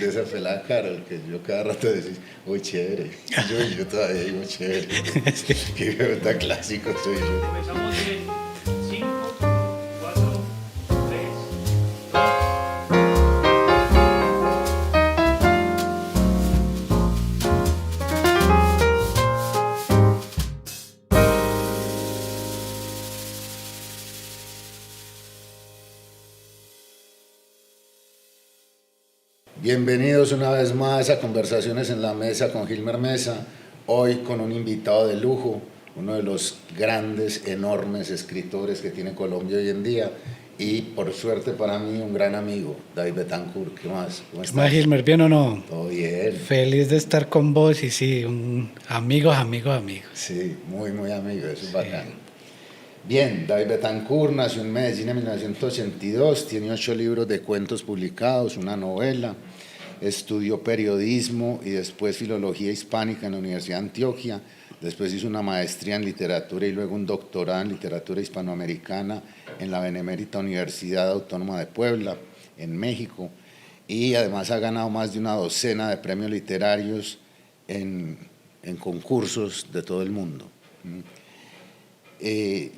de esa pelada Carol, que yo cada rato decís, uy, chévere. Yo todavía digo chévere. Qué tan clásico soy yo. Empezamos en 5, 4, 3, 2. Bienvenidos una vez más a Conversaciones en la Mesa con Gilmer Mesa. Hoy con un invitado de lujo, uno de los grandes, enormes escritores que tiene Colombia hoy en día y por suerte para mí un gran amigo, David Betancourt. ¿Qué más? ¿Cómo estás? ¿Más, Gilmer, bien o no? Todo bien. Feliz de estar con vos y sí, un amigo. Sí, muy amigo, eso es bacano. Bien, David Betancourt nació en Medellín en 1982, tiene 8 libros de cuentos publicados, una novela, estudió periodismo y después filología hispánica en la Universidad de Antioquia, después hizo una maestría en literatura y luego un doctorado en literatura hispanoamericana en la Benemérita Universidad Autónoma de Puebla, en México, y además ha ganado más de una docena de premios literarios en concursos de todo el mundo.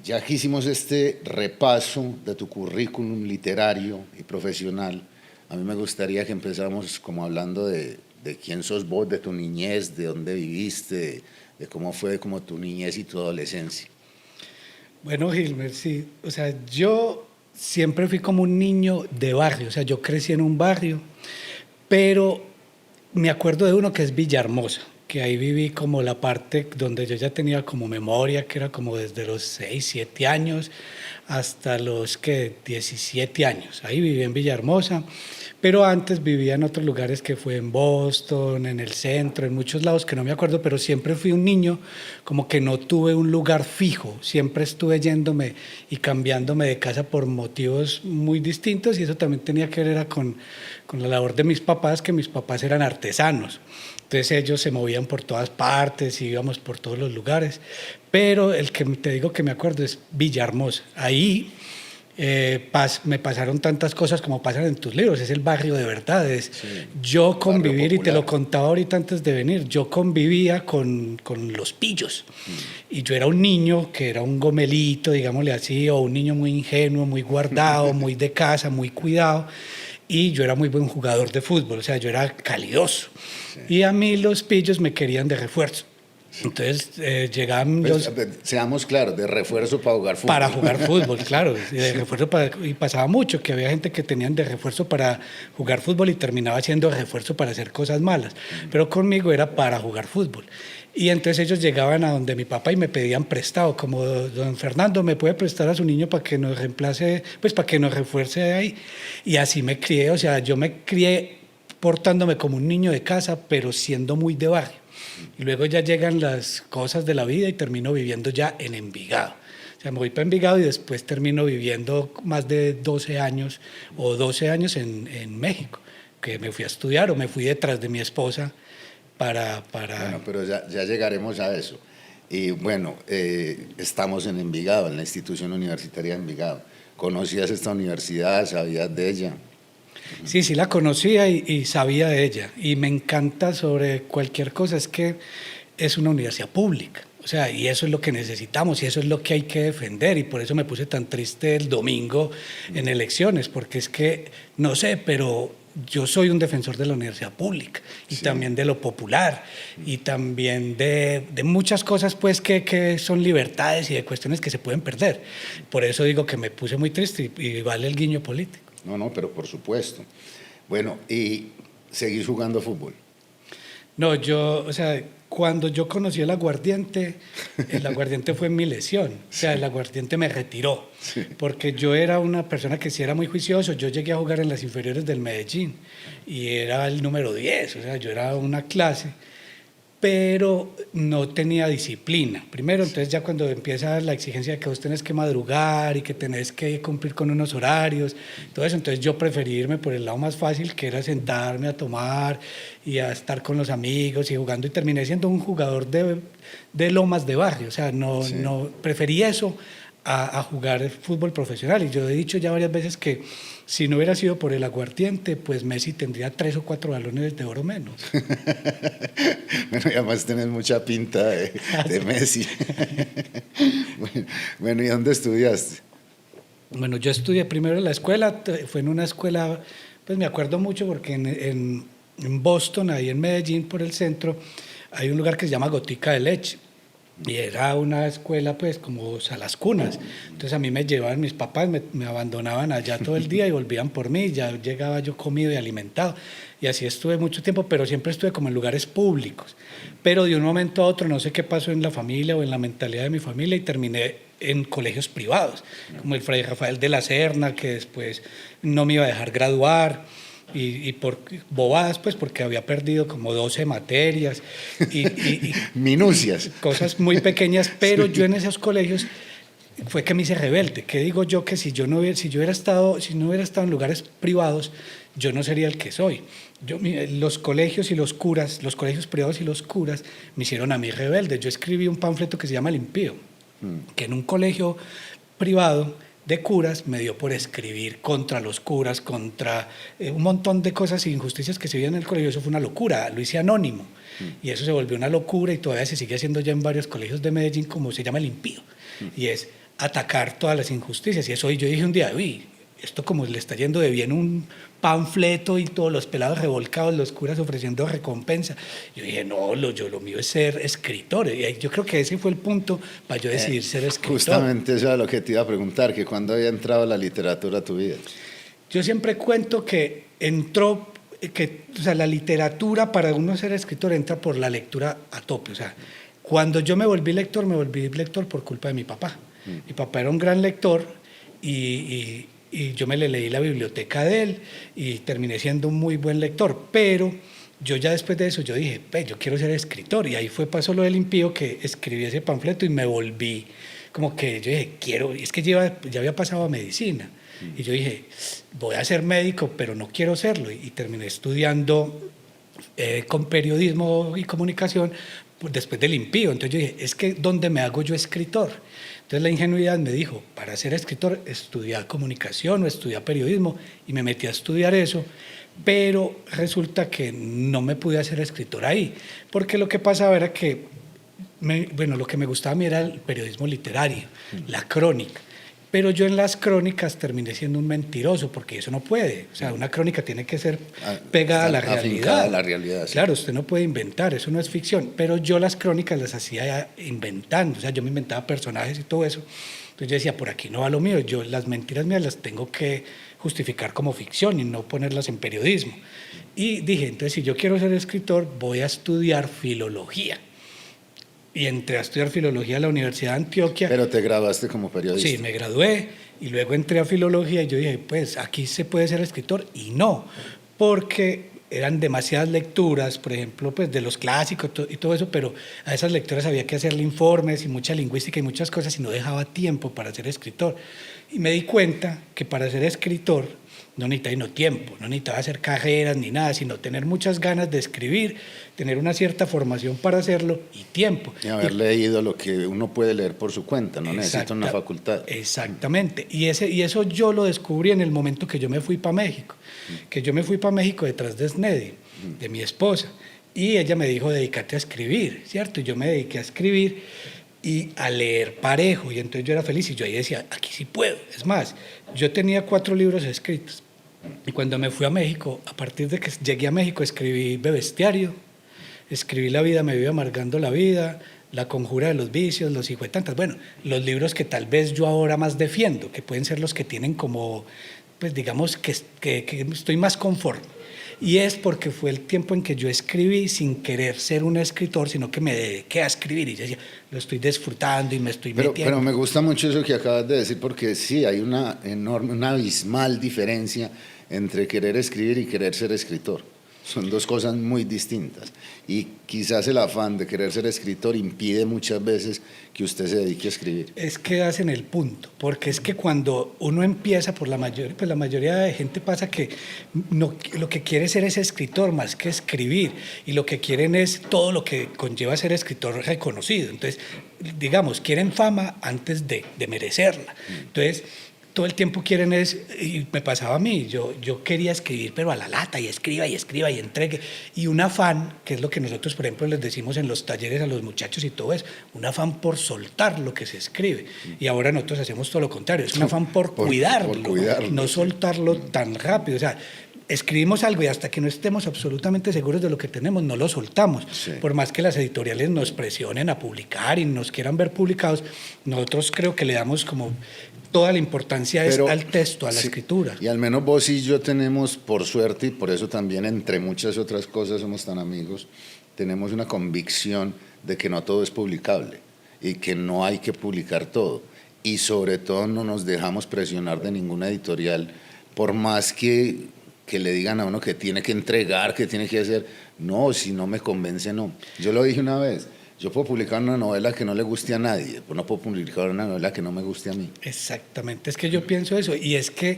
Ya que hicimos este repaso de tu currículum literario y profesional, a mí me gustaría que empezáramos como hablando de quién sos vos, de tu niñez, de dónde viviste, de cómo fue como tu niñez y tu adolescencia. Bueno, Gilmer, sí, o sea, yo siempre fui como un niño de barrio, o sea, yo crecí en un barrio, pero me acuerdo de uno que es Villahermosa, que ahí viví como la parte donde yo ya tenía como memoria, que era como desde los 6, 7 años hasta los 17 años. Ahí viví en Villahermosa, pero antes vivía en otros lugares que fue en Boston, en el centro, en muchos lados que no me acuerdo, pero siempre fui un niño como que no tuve un lugar fijo, siempre estuve yéndome y cambiándome de casa por motivos muy distintos y eso también tenía que ver con la labor de mis papás, que mis papás eran artesanos. Entonces ellos se movían por todas partes, íbamos por todos los lugares, pero el que te digo que me acuerdo es Villahermosa. Ahí me pasaron tantas cosas como pasan en tus libros, es el barrio de verdad. Yo convivir, y te lo contaba ahorita antes de venir, yo convivía con los pillos. Y yo era un niño que era un gomelito, digámosle así, o un niño muy ingenuo, muy guardado, muy de casa, muy cuidado. Y yo era muy buen jugador de fútbol, o sea, yo era calidoso. Sí. Y a mí los pillos me querían de refuerzo. Entonces llegaban pues, seamos claros, de refuerzo para jugar fútbol. Para jugar fútbol, claro. De refuerzo y pasaba mucho, que había gente que tenían de refuerzo para jugar fútbol y terminaba siendo de refuerzo para hacer cosas malas. Pero conmigo era para jugar fútbol. Y entonces ellos llegaban a donde mi papá y me pedían prestado, como don Fernando, ¿me puede prestar a su niño para que nos reemplace, pues para que nos refuerce ahí? Y así me crié, o sea, yo me crié portándome como un niño de casa, pero siendo muy de barrio. Y luego ya llegan las cosas de la vida y termino viviendo ya en Envigado. O sea, me voy para Envigado y después termino viviendo más de 12 años o 12 años en México, que me fui a estudiar o me fui detrás de mi esposa para... Bueno, pero ya llegaremos a eso. Y bueno, estamos en Envigado, en la institución universitaria de Envigado. ¿Conocías esta universidad? ¿Sabías de ella? Sí, la conocía y sabía de ella. Y me encanta sobre cualquier cosa, es que es una universidad pública. O sea, y eso es lo que necesitamos y eso es lo que hay que defender. Y por eso me puse tan triste el domingo en elecciones, porque es que, no sé, pero yo soy un defensor de la universidad pública y también de lo popular y también de muchas cosas pues que son libertades y de cuestiones que se pueden perder. Por eso digo que me puse muy triste y vale el guiño político. No, pero por supuesto. Bueno, ¿y seguís jugando fútbol? No, o sea, cuando yo conocí el aguardiente fue mi lesión. O sea, el aguardiente me retiró. Sí. Porque yo era una persona que sí era muy juicioso. Yo llegué a jugar en las inferiores del Medellín y era el número 10. O sea, yo era una clase, pero no tenía disciplina. Primero, entonces ya cuando empieza la exigencia de que vos tenés que madrugar y que tenés que cumplir con unos horarios, todo eso, entonces yo preferí irme por el lado más fácil, que era sentarme a tomar y a estar con los amigos y jugando, y terminé siendo un jugador de lomas de barrio. O sea, no preferí eso a jugar fútbol profesional. Y yo he dicho ya varias veces que si no hubiera sido por el aguardiente, pues Messi tendría 3 o 4 balones de oro menos. Bueno, y además tenés mucha pinta de Messi. Bueno, ¿y dónde estudiaste? Bueno, yo estudié primero en la escuela, fue en una escuela, pues me acuerdo mucho porque en Boston, ahí en Medellín, por el centro, hay un lugar que se llama Gotica de Leche. Y era una escuela, pues, como o sea, las cunas. Entonces a mí me llevaban mis papás, me abandonaban allá todo el día y volvían por mí. Ya llegaba yo comido y alimentado. Y así estuve mucho tiempo, pero siempre estuve como en lugares públicos. Pero de un momento a otro, no sé qué pasó en la familia o en la mentalidad de mi familia y terminé en colegios privados, como el Fray Rafael de la Serna, que después no me iba a dejar graduar. Y por bobadas, pues, porque había perdido como 12 materias y Minucias. cosas muy pequeñas, pero yo en esos colegios fue que me hice rebelde. ¿Qué digo yo? Que si no hubiera estado en lugares privados, yo no sería el que soy. Los colegios y los curas, los colegios privados y los curas me hicieron a mí rebelde. Yo escribí un panfleto que se llama El Impío, que en un colegio privado de curas me dio por escribir contra los curas, contra un montón de cosas e injusticias que se vivían en el colegio. Eso fue una locura, lo hice anónimo y eso se volvió una locura y todavía se sigue haciendo ya en varios colegios de Medellín, como se llama El Impío, y es atacar todas las injusticias. Y eso yo dije un día, uy, esto como le está yendo de bien un panfleto y todos los pelados revolcados, los curas ofreciendo recompensa. Yo dije, no, lo mío es ser escritor. Y yo creo que ese fue el punto para yo decidir ser escritor. Justamente eso era lo que te iba a preguntar, que cuándo había entrado la literatura a tu vida. Yo siempre cuento que o sea, la literatura para uno ser escritor entra por la lectura a tope. O sea, cuando yo me volví lector por culpa de mi papá. Mi papá era un gran lector y yo me le leí la biblioteca de él y terminé siendo un muy buen lector, pero yo ya después de eso yo dije, yo quiero ser escritor, y ahí pasó lo del Impío, que escribí ese panfleto y me volví como que yo dije, es que ya había pasado a medicina, y yo dije, voy a ser médico, pero no quiero serlo, y terminé estudiando con periodismo y comunicación después del Impío. Entonces yo dije, es que ¿dónde me hago yo escritor? Entonces la ingenuidad me dijo, para ser escritor, estudiar comunicación o estudiar periodismo, y me metí a estudiar eso, pero resulta que no me pude hacer escritor ahí, porque lo que pasaba era que, lo que me gustaba a mí era el periodismo literario, la crónica, pero yo en las crónicas terminé siendo un mentiroso, porque eso no puede. O sea, una crónica tiene que ser pegada a la realidad. A la realidad, sí. Claro, usted no puede inventar, eso no es ficción, pero yo las crónicas las hacía inventando, o sea, yo me inventaba personajes y todo eso. Entonces yo decía, por aquí no va lo mío, yo las mentiras mías las tengo que justificar como ficción y no ponerlas en periodismo. Y dije, entonces si yo quiero ser escritor, voy a estudiar filología. Y entré a estudiar filología a la Universidad de Antioquia. Pero te graduaste como periodista. Sí, me gradué y luego entré a filología y yo dije, pues aquí se puede ser escritor, y no, porque eran demasiadas lecturas, por ejemplo, pues de los clásicos y todo eso, pero a esas lecturas había que hacerle informes y mucha lingüística y muchas cosas, y no dejaba tiempo para ser escritor. Y me di cuenta que para ser escritor no necesitaba tiempo, no necesitaba hacer carreras ni nada, sino tener muchas ganas de escribir, tener una cierta formación para hacerlo y tiempo. Y haber leído lo que uno puede leer por su cuenta, no necesita una facultad. Exactamente. Y eso yo lo descubrí en el momento que yo me fui para México, que yo me fui para México detrás de Snedy, de mi esposa, y ella me dijo, dedícate a escribir, ¿cierto? Y yo me dediqué a escribir y a leer parejo, y entonces yo era feliz y yo ahí decía, aquí sí puedo. Es más, yo tenía 4 libros escritos, y cuando me fui a México, a partir de que llegué a México, escribí Bebestiario, escribí La vida me vive amargando la vida, La conjura de los vicios, Los hijuetantas, bueno, los libros que tal vez yo ahora más defiendo, que pueden ser los que tienen como, pues digamos que estoy más conforme. Y es porque fue el tiempo en que yo escribí sin querer ser un escritor, sino que me dediqué a escribir y yo decía, lo estoy disfrutando y me estoy metiendo. Pero me gusta mucho eso que acabas de decir, porque sí, hay una abismal diferencia entre querer escribir y querer ser escritor. Son dos cosas muy distintas, y quizás el afán de querer ser escritor impide muchas veces que usted se dedique a escribir. Es que hacen el punto, porque es que cuando uno empieza, la mayoría de gente pasa que lo que quiere ser es escritor más que escribir, y lo que quieren es todo lo que conlleva ser escritor reconocido. Entonces, digamos, quieren fama antes de merecerla. Entonces, todo el tiempo quieren es, y me pasaba a mí, yo quería escribir, pero a la lata, y escriba y entregue, y un afán, que es lo que nosotros, por ejemplo, les decimos en los talleres a los muchachos y todo eso, un afán por soltar lo que se escribe, y ahora nosotros hacemos todo lo contrario, es un afán por cuidarlo, no soltarlo tan rápido, o sea, escribimos algo y hasta que no estemos absolutamente seguros de lo que tenemos, no lo soltamos. Sí. Por más que las editoriales nos presionen a publicar y nos quieran ver publicados, nosotros creo que le damos como toda la importancia al texto, a la escritura. Y al menos vos y yo tenemos, por suerte, y por eso también, entre muchas otras cosas, somos tan amigos, tenemos una convicción de que no todo es publicable y que no hay que publicar todo. Y sobre todo no nos dejamos presionar de ninguna editorial, por más que le digan a uno que tiene que entregar, que tiene que hacer. No, si no me convence, no. Yo lo dije una vez, yo puedo publicar una novela que no le guste a nadie, pero no puedo publicar una novela que no me guste a mí. Exactamente, es que yo pienso eso, y es que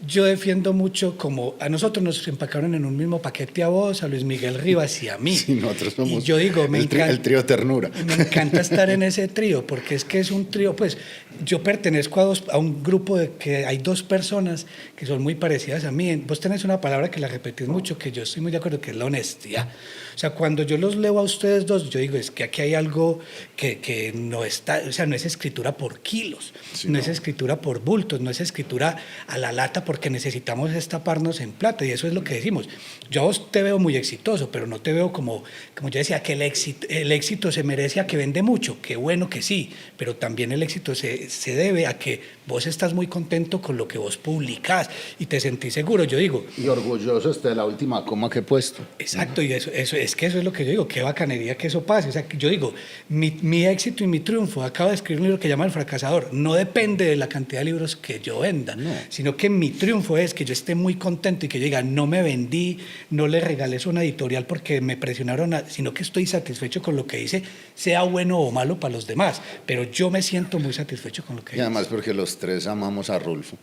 yo defiendo mucho como a nosotros nos empacaron en un mismo paquete a vos, a Luis Miguel Rivas y a mí. Sí, nosotros somos y yo digo, el trío ternura. Me encanta estar en ese trío, porque es que es un trío, pues yo pertenezco a un grupo de que hay dos personas que son muy parecidas a mí. Vos tenés una palabra que la repetís mucho, que yo estoy muy de acuerdo, que es la honestidad. O sea, cuando yo los leo a ustedes dos, yo digo, es que aquí hay algo que no está, o sea, no es escritura por kilos, sí, no es escritura por bultos, no es escritura a la lata porque necesitamos estaparnos en plata, y eso es lo que decimos. Yo a vos te veo muy exitoso, pero no te veo como yo decía, que el éxito se merece a que vende mucho, qué bueno que sí, pero también el éxito se debe a que vos estás muy contento con lo que vos publicás y te sentís seguro, yo digo. Y orgulloso hasta de la última coma que he puesto. Exacto, y eso es lo que yo digo, qué bacanería que eso pase. O sea, yo digo, mi éxito y mi triunfo, acabo de escribir un libro que se llama El Fracasador, no depende de la cantidad de libros que yo venda, no, sino que mi triunfo es que yo esté muy contento y que yo diga, no me vendí, no le regalé eso a una editorial porque me presionaron, sino que estoy satisfecho con lo que hice, sea bueno o malo para los demás, pero yo me siento muy satisfecho con lo que hice. Y además porque los tres amamos a Rulfo.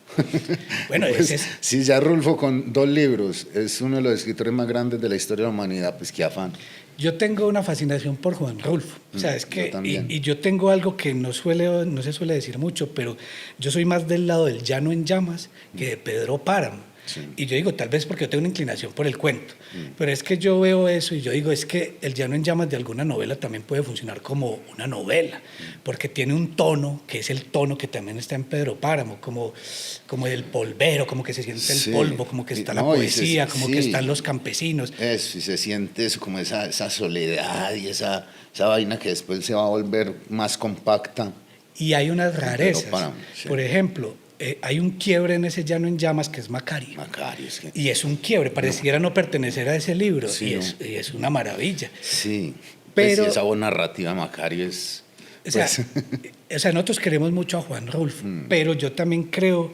Bueno, pues, si ya Rulfo con 2 libros es uno de los escritores más grandes de la historia de la humanidad, pues qué afán. Yo tengo una fascinación por Juan Rulfo, o sea, es que, y yo tengo algo que no se suele decir mucho, pero yo soy más del lado del Llano en Llamas que de Pedro Páramo. Sí. Y yo digo, tal vez porque yo tengo una inclinación por el cuento, pero es que yo veo eso y yo digo, es que El Llano en Llamas de alguna novela también puede funcionar como una novela, porque tiene un tono, que es el tono que también está en Pedro Páramo, como el polvero, como que se siente el polvo, como que está la poesía, como que están los campesinos. Eso, y se siente eso, como esa soledad y esa vaina que después se va a volver más compacta. Y hay unas rarezas, por ejemplo, hay un quiebre en ese Llano en Llamas que es Macario. Es que... Y es un quiebre, pareciera no pertenecer a ese libro, sí, y es una maravilla. Sí, pero pues esa voz narrativa de Macario es... Pues... O sea, nosotros queremos mucho a Juan Rulfo, pero yo también creo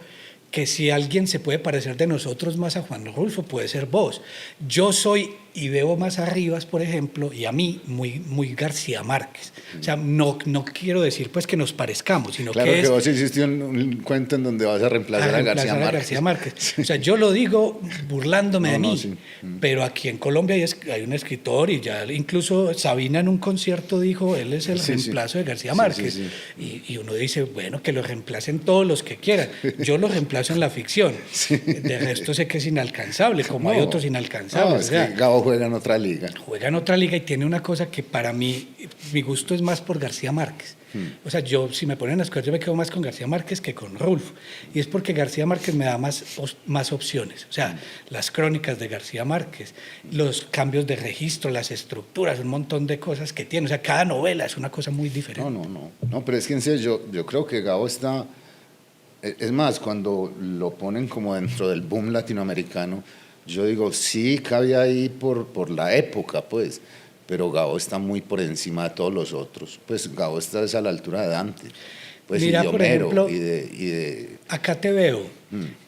que si alguien se puede parecer de nosotros más a Juan Rulfo, puede ser vos. Yo soy, y veo más Arribas, por ejemplo, y a mí, muy García Márquez. O sea, no quiero decir pues que nos parezcamos, sino claro que vos hiciste un cuento en donde vas a reemplazar a García Márquez. Sí. O sea, yo lo digo burlándome de mí, sí. Pero aquí en Colombia hay un escritor, y ya incluso Sabina en un concierto dijo, él es el reemplazo de García Márquez. Y uno dice, bueno, que lo reemplacen todos los que quieran. Yo lo reemplazo en la ficción. De resto sé que es inalcanzable, como hay otros inalcanzables. Es que Gabo juega en otra liga. Juega en otra liga y tiene una cosa que para mí, mi gusto es más por García Márquez. O sea, yo, si me ponen a escoger, yo me quedo más con García Márquez que con Rulfo. Y es porque García Márquez me da más opciones. O sea, las crónicas de García Márquez, los cambios de registro, las estructuras, un montón de cosas que tiene. O sea, cada novela es una cosa muy diferente. No, pero es que en serio, yo creo que Gabo está... Es más, cuando lo ponen como dentro del boom latinoamericano, yo digo, sí, cabe ahí por la época, pues, pero Gabo está muy por encima de todos los otros. Pues Gabo está a la altura de Dante, pues, mira, y de Homero, por ejemplo, y de... Acá te veo,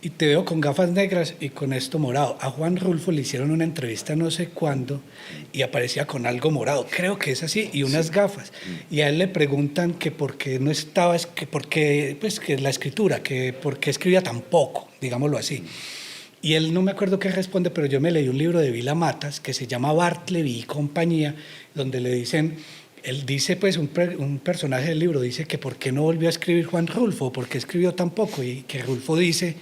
y te veo con gafas negras y con esto morado. A Juan Rulfo le hicieron una entrevista no sé cuándo y aparecía con algo morado, creo que es así, y unas gafas. Y a él le preguntan que por qué no estaba, que la escritura, que por qué escribía tan poco, digámoslo así. Y él no me acuerdo qué responde, pero yo me leí un libro de Vila Matas que se llama Bartleby y compañía, donde le dicen él dice, pues, un personaje del libro dice que por qué no volvió a escribir Juan Rulfo, por qué escribió tan poco, y que Rulfo dice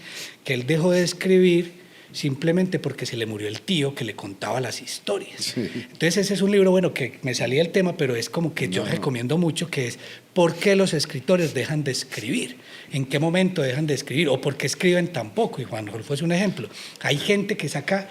que él dejó de escribir simplemente porque se le murió el tío que le contaba las historias. Sí. Entonces ese es un libro, bueno, que me salía del tema, pero es como que yo recomiendo mucho, que es ¿por qué los escritores dejan de escribir? ¿En qué momento dejan de escribir? ¿O por qué escriben tan poco? Y Juan Rulfo es un ejemplo. Hay gente que saca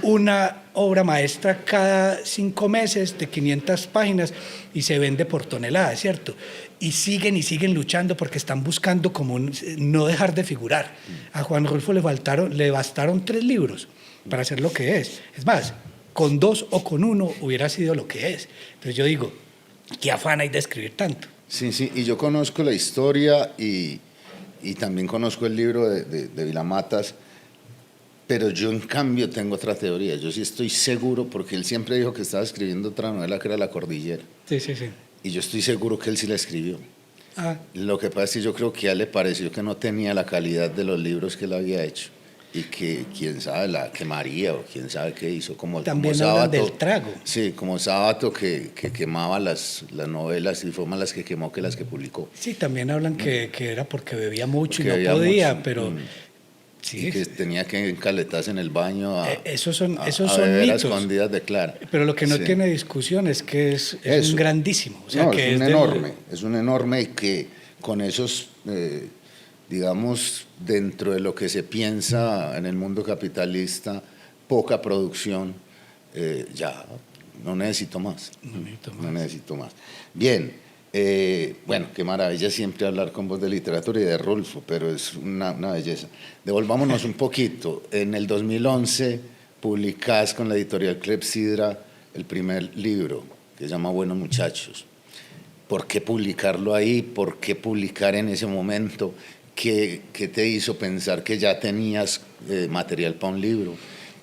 una obra maestra cada 5 meses de 500 páginas y se vende por tonelada, ¿cierto? Y siguen luchando porque están buscando como no dejar de figurar. A Juan Rulfo le bastaron 3 libros para hacer lo que es. Es más, con 2 o con 1 hubiera sido lo que es. Entonces yo digo, ¿qué afán hay de escribir tanto? Sí, sí, y yo conozco la historia y también conozco el libro de Vilamatas, pero yo en cambio tengo otra teoría. Yo sí estoy seguro, porque él siempre dijo que estaba escribiendo otra novela que era La Cordillera. Sí, sí, sí. Y yo estoy seguro que él sí la escribió. Ah, Lo que pasa es que yo creo que a él le pareció que no tenía la calidad de los libros que él había hecho. Y que quién sabe la quemaría o quién sabe qué hizo. también como hablan Sábato, del trago. Sí, como Sábato que quemaba las novelas y fue más las que quemó que las que publicó. Sí, también hablan que era porque bebía mucho Porque y bebía no podía, mucho. pero... Y Sí, que tenía que encaletarse en el baño esos son a mitos. beber a escondidas de Clara. Pero lo que no Sí. tiene discusión es que es Eso. un grandísimo. O sea, No, que es un del- enorme, es un enorme y que con esos, digamos, dentro de lo que se piensa en el mundo capitalista, poca producción, ya no necesito más. No necesito más. Bien. Bueno, qué maravilla siempre hablar con vos de literatura y de Rulfo, pero es una belleza. Devolvámonos un poquito. En el 2011 publicás con la editorial Clepsidra el primer libro, que se llama Buenos Muchachos. ¿Por qué publicarlo ahí? ¿Por qué publicar en ese momento? ¿Qué te hizo pensar que ya tenías material para un libro?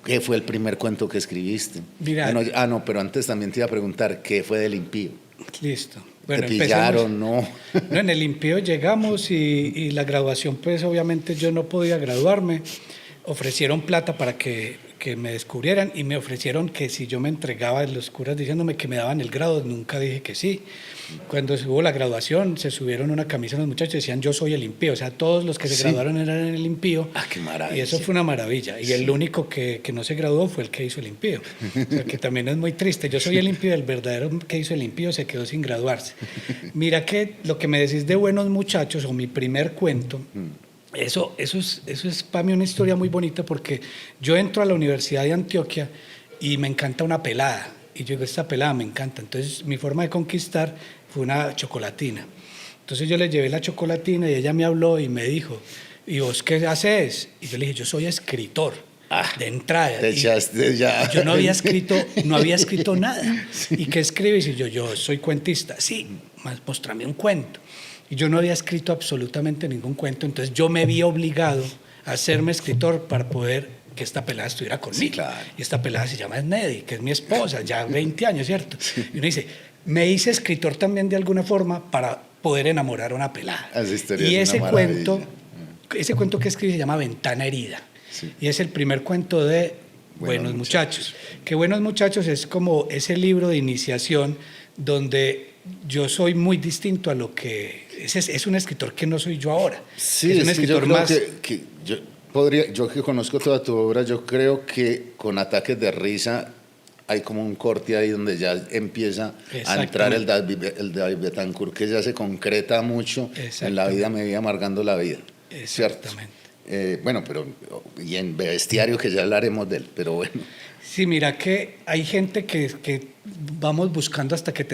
¿Qué fue el primer cuento que escribiste? Mira, Bueno, no, pero antes también te iba a preguntar, ¿qué fue del Impío? Listo. ¿Te empecemos. pillaron, no? No, en el Impío llegamos y la graduación, pues obviamente yo no podía graduarme. Ofrecieron plata para que me descubrieran y me ofrecieron que si yo me entregaba, los curas diciéndome que me daban el grado, nunca dije que sí. Cuando hubo la graduación, se subieron una camisa los muchachos y decían yo soy el Impío. O sea, todos los que se Sí. graduaron eran en el Impío. Ah, qué maravilla. Y eso fue una maravilla. Y el único que no se graduó fue el que hizo el Impío. O sea, que también es muy triste. Yo soy el Impío, el verdadero que hizo el Impío se quedó sin graduarse. Mira que lo que me decís de Buenos Muchachos, o mi primer cuento, eso es para mí una historia muy bonita, porque yo entro a la Universidad de Antioquia y me encanta una pelada. Y yo digo, esta pelada me encanta. Entonces mi forma de conquistar fue una chocolatina. Entonces yo le llevé la chocolatina y ella me habló y me dijo, ¿y vos qué haces? Y yo le dije, yo soy escritor. De entrada. Te Y echaste ya. yo no había escrito nada. ¿Y qué escribes? Y yo soy cuentista. Sí, mostrame un cuento. Y yo no había escrito absolutamente ningún cuento, entonces yo me vi obligado a hacerme escritor para poder que esta pelada estuviera conmigo. Sí, claro. Y esta pelada se llama Neddy, que es mi esposa, ya 20 años, ¿cierto? Y uno dice, me hice escritor también de alguna forma para poder enamorar a una pelada. Esa historia Y es ese una ese cuento que escribí se llama Ventana Herida. Sí. Y es el primer cuento de Buenos Muchachos. Que Buenos Muchachos es como ese libro de iniciación donde yo soy muy distinto a lo que... Es un escritor que no soy yo ahora. Sí, es un yo escritor creo más... que yo que conozco toda tu obra, yo creo que con Ataques de Risa hay como un corte ahí donde ya empieza a entrar el David Betancourt, que ya se concreta mucho en la vida me vive amargando la vida. Exactamente. Bueno, pero y en Bestiario, que ya hablaremos de él, pero bueno. Sí, mira que hay gente que vamos buscando hasta que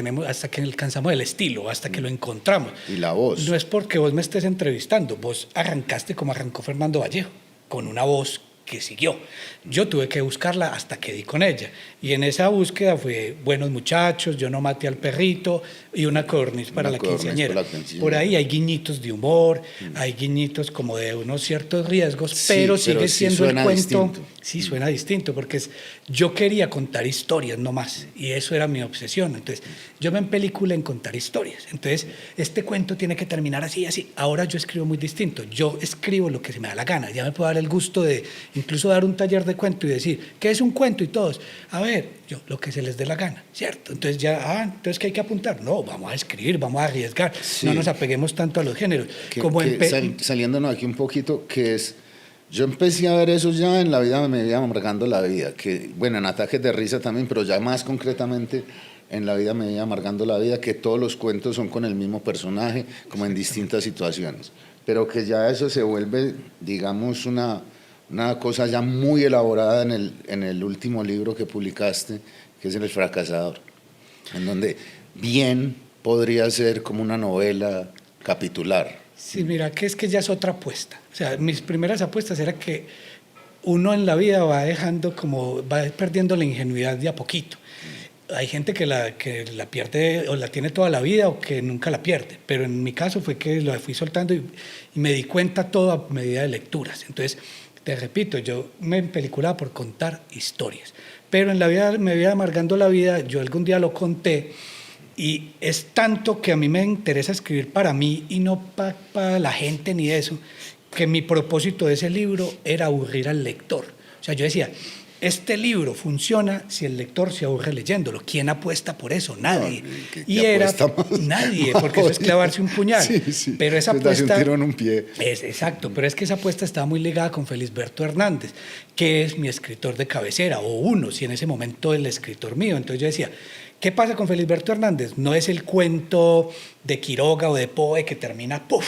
alcanzamos el estilo, hasta que lo encontramos. Y la voz. No es porque vos me estés entrevistando, vos arrancaste como arrancó Fernando Vallejo, con una voz que siguió. Yo tuve que buscarla hasta que di con ella. Y en esa búsqueda fue Buenos Muchachos, Yo no maté al perrito y Una codorniz para la quinceañera. Por ahí hay guiñitos de humor, hay guiñitos como de unos ciertos riesgos, Sí, pero sigue sí siendo el suena cuento. distinto. Sí, suena distinto, porque yo quería contar historias nomás, y eso era mi obsesión. Entonces, yo me empeliculé en contar historias. Entonces, este cuento tiene que terminar así, así. Ahora yo escribo muy distinto. Yo escribo lo que se me da la gana. Ya me puedo dar el gusto de incluso dar un taller de cuento y decir, ¿qué es un cuento? Y todos, a ver, yo, lo que se les dé la gana, ¿cierto? Entonces ya, entonces ¿qué hay que apuntar? No, vamos a escribir, vamos a arriesgar, Sí. no nos apeguemos tanto a los géneros. Saliéndonos aquí un poquito, que es, yo empecé a ver eso ya en la vida, me iba amargando la vida, que bueno, en Ataques de Risa también, pero ya más concretamente en la vida me iba amargando la vida, que todos los cuentos son con el mismo personaje, como en distintas situaciones, pero que ya eso se vuelve, digamos, una cosa ya muy elaborada en el último libro que publicaste, que es El Fracasador, en donde bien podría ser como una novela capitular. Sí, mira, que es que ya es otra apuesta. O sea, mis primeras apuestas era que uno en la vida va dejando como, va perdiendo la ingenuidad de a poquito. Hay gente que la pierde o la tiene toda la vida o que nunca la pierde, pero en mi caso fue que lo fui soltando y me di cuenta todo a medida de lecturas. Entonces, te repito, yo me empeliculaba por contar historias, pero en la vida me iba amargando la vida, yo algún día lo conté. Y es tanto que a mí me interesa escribir para mí y no para la gente ni eso, que mi propósito de ese libro era aburrir al lector. O sea, yo decía, este libro funciona si el lector se aburre leyéndolo. ¿Quién apuesta por eso? Nadie. No, y era más, nadie, porque eso es clavarse un puñal. Sí, sí. Pero esa Te das apuesta... un tiro en un pie. Exacto, pero es que esa apuesta estaba muy ligada con Felisberto Hernández, que es mi escritor de cabecera, o uno, si en ese momento el escritor mío. Entonces yo decía, ¿qué pasa con Felisberto Hernández? No es el cuento de Quiroga o de Poe que termina, ¡puf!,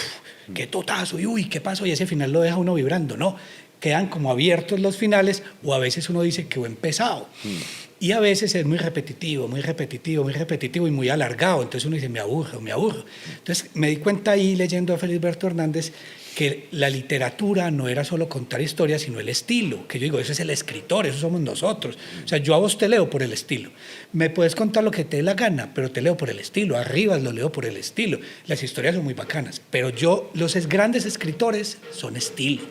qué totazo, y uy, ¿qué pasó? Y ese final lo deja uno vibrando, no. Quedan como abiertos los finales, o a veces uno dice que buen pesado. Y a veces es muy repetitivo, muy repetitivo, muy repetitivo y muy alargado. Entonces uno dice, me aburro, me aburro. Entonces me di cuenta ahí, leyendo a Felisberto Hernández, que la literatura no era solo contar historias, sino el estilo. Que yo digo, eso es el escritor, eso somos nosotros. O sea, yo a vos te leo por el estilo. Me puedes contar lo que te dé la gana, pero te leo por el estilo. Arriba lo leo por el estilo. Las historias son muy bacanas, pero los grandes escritores son estilo.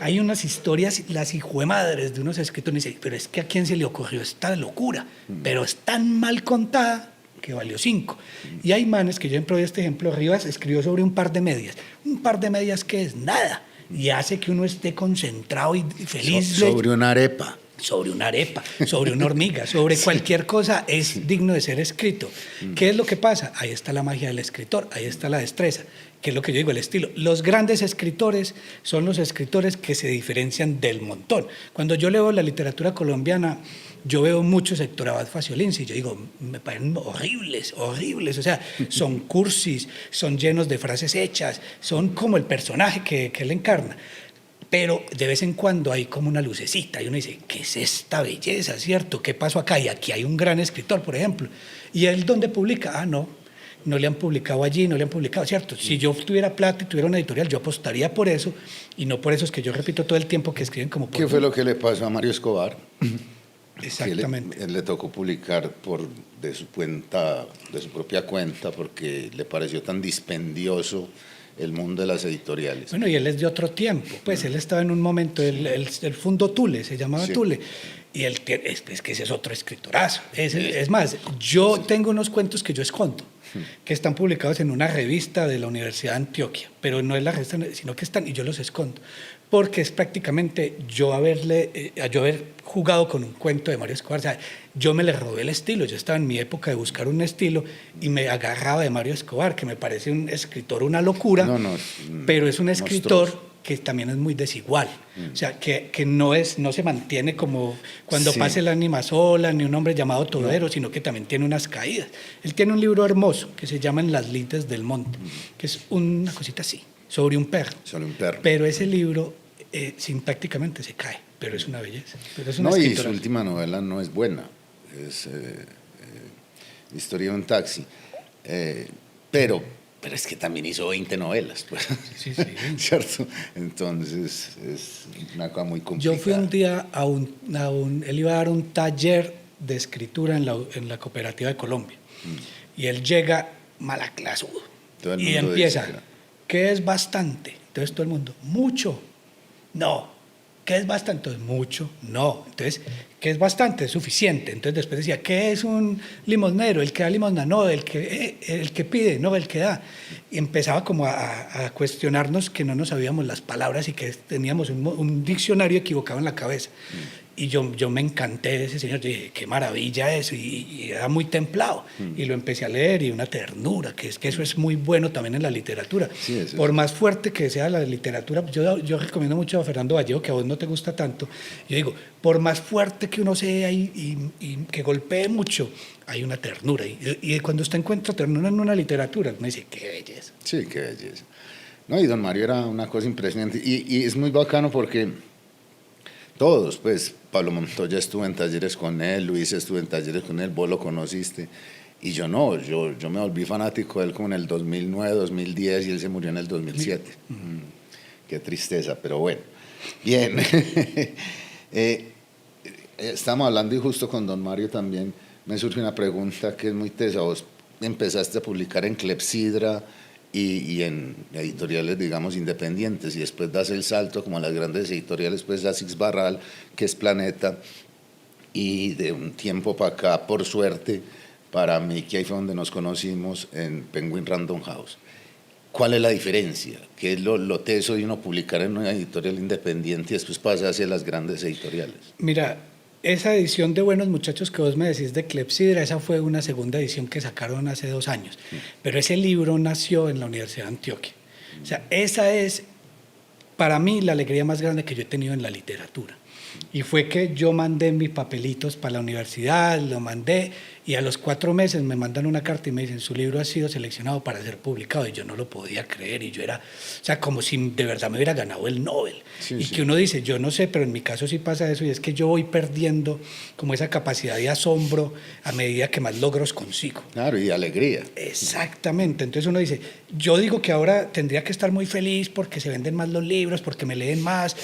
Hay unas historias, las hijuemadres de unos escritores, dicen, pero es que a quién se le ocurrió esta locura, pero es tan mal contada que valió 5. Y hay manes que yo empleé este ejemplo, Rivas escribió sobre un par de medias que es nada, y hace que uno esté concentrado y feliz. Sobre una arepa. Sobre una arepa, sobre una hormiga, sobre cualquier cosa es digno de ser escrito. ¿Qué es lo que pasa? Ahí está la magia del escritor, ahí está la destreza, que es lo que yo digo, el estilo. Los grandes escritores son los escritores que se diferencian del montón. Cuando yo leo la literatura colombiana, yo veo mucho Héctor Abad Faciolince y yo digo, me parecen horribles, horribles. O sea, son cursis, son llenos de frases hechas, son como el personaje que él encarna. Pero de vez en cuando hay como una lucecita y uno dice, ¿qué es esta belleza, cierto? ¿Qué pasó acá? Y aquí hay un gran escritor, por ejemplo. ¿Y él dónde publica? No le han publicado allí, no le han publicado, ¿cierto? Si yo tuviera plata y tuviera una editorial, yo apostaría por eso y no por eso es que yo repito todo el tiempo que escriben como... ¿Qué fue lo que le pasó a Mario Escobar? Exactamente. Él le tocó publicar de su propia cuenta, porque le pareció tan dispendioso el mundo de las editoriales. Bueno, y él es de otro tiempo, pues él estaba en un momento, él fundó Tule, se llamaba Tule, y él es que ese es otro escritorazo. Es más, yo tengo unos cuentos que yo escondo, que están publicados en una revista de la Universidad de Antioquia, pero no es la revista, sino que están, y yo los escondo, porque es prácticamente yo haber jugado con un cuento de Mario Escobar. O sea, yo me le robé el estilo, yo estaba en mi época de buscar un estilo y me agarraba de Mario Escobar, que me parece un escritor una locura, pero es un escritor monstruoso, que también es muy desigual. O sea, que no se mantiene como cuando pasa el ánima sola, ni un hombre llamado Todero, sino que también tiene unas caídas. Él tiene un libro hermoso que se llama En las lindes del monte, que es una cosita así, sobre un perro. Pero ese libro sintácticamente se cae, pero es una belleza. Pero es una y su última novela no es buena, es Historia de un taxi. Pero es que también hizo 20 novelas, pues. Sí. ¿Cierto? Entonces es una cosa muy complicada. Yo fui un día él iba a dar un taller de escritura en la Cooperativa de Colombia. Y él llega malaclasudo y empieza, ¿qué es bastante? Entonces todo el mundo, mucho. No, ¿Qué es bastante? Entonces, mucho, no. Entonces, ¿qué es bastante? Es suficiente. Entonces, después decía, ¿qué es un limosnero? El que da limosna, no, el que pide, no, el que da. Y empezaba como a cuestionarnos que no nos sabíamos las palabras y que teníamos un diccionario equivocado en la cabeza. Y yo me encanté de ese señor, yo dije, qué maravilla eso, y era muy templado. Y lo empecé a leer y una ternura, que es que eso es muy bueno también en la literatura. Sí, eso Por es. más fuerte que sea la literatura, yo recomiendo mucho a Fernando Vallejo, que a vos no te gusta tanto, yo digo, por más fuerte que uno sea y que golpee mucho, hay una ternura. Y cuando usted encuentra ternura en una literatura, uno dice, qué belleza. Sí, qué belleza. No, y don Mario era una cosa impresionante. Y es muy bacano porque todos, pues, Pablo Montoya estuvo en talleres con él, Luis estuvo en talleres con él, vos lo conociste. Y yo no, yo me volví fanático de él como en el 2009, 2010 y él se murió en el 2007. Qué tristeza, pero bueno. Bien. Estamos hablando y justo con don Mario también me surge una pregunta que es muy tesa. Vos empezaste a publicar en Clepsidra y en editoriales, digamos, independientes, y después das el salto como a las grandes editoriales, pues a Six Barral, que es Planeta, y de un tiempo para acá, por suerte, para mí, que ahí fue donde nos conocimos, en Penguin Random House. ¿Cuál es la diferencia? ¿Qué es lo teso de uno publicar en una editorial independiente y después pasa hacia las grandes editoriales? Mira, esa edición de Buenos Muchachos que vos me decís de Clepsidra, esa fue una segunda edición que sacaron hace 2 años. Pero ese libro nació en la Universidad de Antioquia. O sea, esa es, para mí, la alegría más grande que yo he tenido en la literatura. Y fue que yo mandé mis papelitos para la universidad, lo mandé, y a los 4 meses me mandan una carta y me dicen, su libro ha sido seleccionado para ser publicado, y yo no lo podía creer, y yo era, o sea, como si de verdad me hubiera ganado el Nobel. Sí, y sí. que uno dice, yo no sé, pero en mi caso sí pasa eso, y es que yo voy perdiendo como esa capacidad de asombro a medida que más logros consigo. Claro, y alegría. Exactamente, entonces uno dice, yo digo que ahora tendría que estar muy feliz porque se venden más los libros, porque me leen más,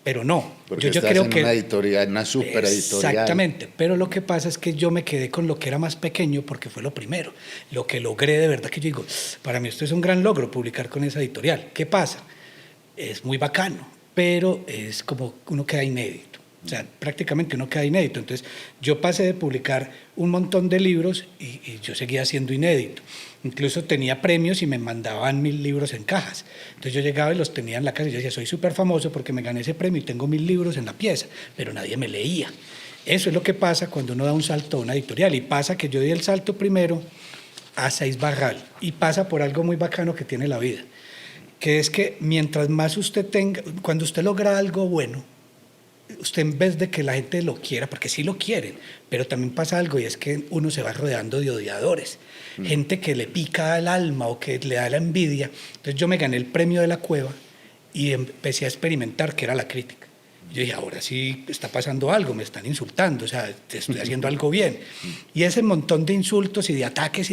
pero no. Porque yo estás creo en que una editorial, una super editorial. exactamente, pero lo que pasa es que yo me quedé con lo que era más pequeño porque fue lo primero, lo que logré de verdad, que yo digo, para mí esto es un gran logro publicar con esa editorial. ¿Qué pasa? Es muy bacano, pero es como uno queda inédito. O sea, prácticamente uno queda inédito. Entonces, yo pasé de publicar un montón de libros y yo seguía siendo inédito. Incluso tenía premios y me mandaban 1000 libros en cajas. Entonces, yo llegaba y los tenía en la casa y yo decía, soy súper famoso porque me gané ese premio y tengo 1000 libros en la pieza, pero nadie me leía. Eso es lo que pasa cuando uno da un salto a una editorial. Y pasa que yo di el salto primero a Seix Barral. Y pasa por algo muy bacano que tiene la vida, que es que mientras más usted tenga, cuando usted logra algo bueno, usted en vez de que la gente lo quiera, porque sí lo quieren, pero también pasa algo y es que uno se va rodeando de odiadores, gente que le pica el alma o que le da la envidia. Entonces yo me gané el premio de la Cueva y empecé a experimentar qué era la crítica. Yo dije, ahora sí está pasando algo, me están insultando, o sea, te estoy haciendo algo bien. Y ese montón de insultos y de ataques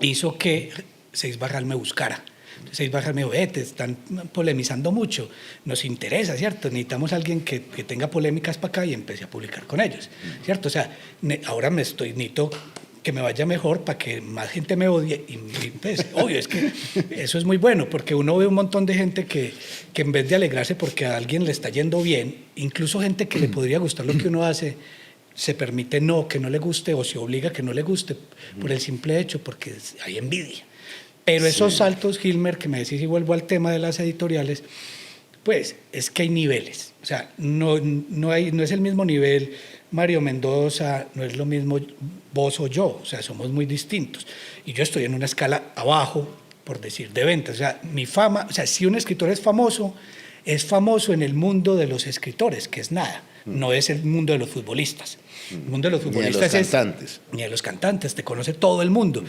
hizo que Seix Barral me buscara. Seix Barral me dijo, te están polemizando mucho, nos interesa, ¿cierto? Necesitamos a alguien que tenga polémicas para acá, y empecé a publicar con ellos, ¿cierto? O sea, ahora necesito que me vaya mejor para que más gente me odie, y pues, obvio, es que eso es muy bueno, porque uno ve un montón de gente que en vez de alegrarse porque a alguien le está yendo bien, incluso gente que le podría gustar lo que uno hace, se permite que no le guste, o se obliga a que no le guste por el simple hecho, porque hay envidia. Pero esos saltos, Gilmer, que me decís, y vuelvo al tema de las editoriales, pues es que hay niveles. O sea, no es el mismo nivel Mario Mendoza, no es lo mismo vos o yo. O sea, somos muy distintos. Y yo estoy en una escala abajo, por decir, de ventas. O sea, mi fama, o sea, si un escritor es famoso en el mundo de los escritores, que es nada. No es el mundo de los futbolistas. El mundo de los futbolistas ni de los cantantes, te conoce todo el mundo.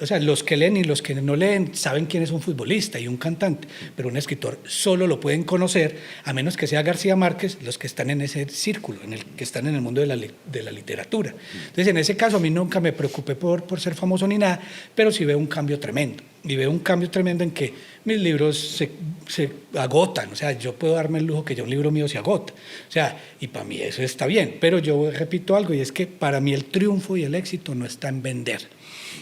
O sea, los que leen y los que no leen saben quién es un futbolista y un cantante, pero un escritor solo lo pueden conocer, a menos que sea García Márquez, los que están en ese círculo, que están en el mundo de la literatura. Entonces, en ese caso, a mí nunca me preocupé por ser famoso ni nada, pero sí veo un cambio tremendo. Y veo un cambio tremendo en que mis libros se agotan. O sea, yo puedo darme el lujo que ya un libro mío se agota. O sea, y para mí eso está bien. Pero yo repito algo, y es que para mí el triunfo y el éxito no está en vender,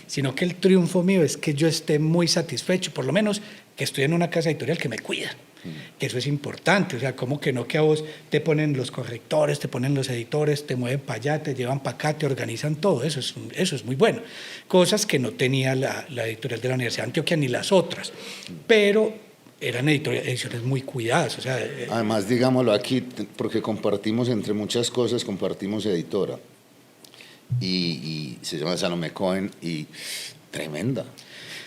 sino que el triunfo mío es que yo esté muy satisfecho, por lo menos que estoy en una casa editorial que me cuida. Que eso es importante, o sea, como que no que a vos te ponen los correctores, te ponen los editores, te mueven para allá, te llevan para acá, te organizan todo, eso es muy bueno. Cosas que no tenía la editorial de la Universidad de Antioquia ni las otras, pero eran ediciones muy cuidadas. O sea, además, digámoslo aquí, porque compartimos entre muchas cosas, compartimos editora, y se llama Salomé Cohen, y tremenda.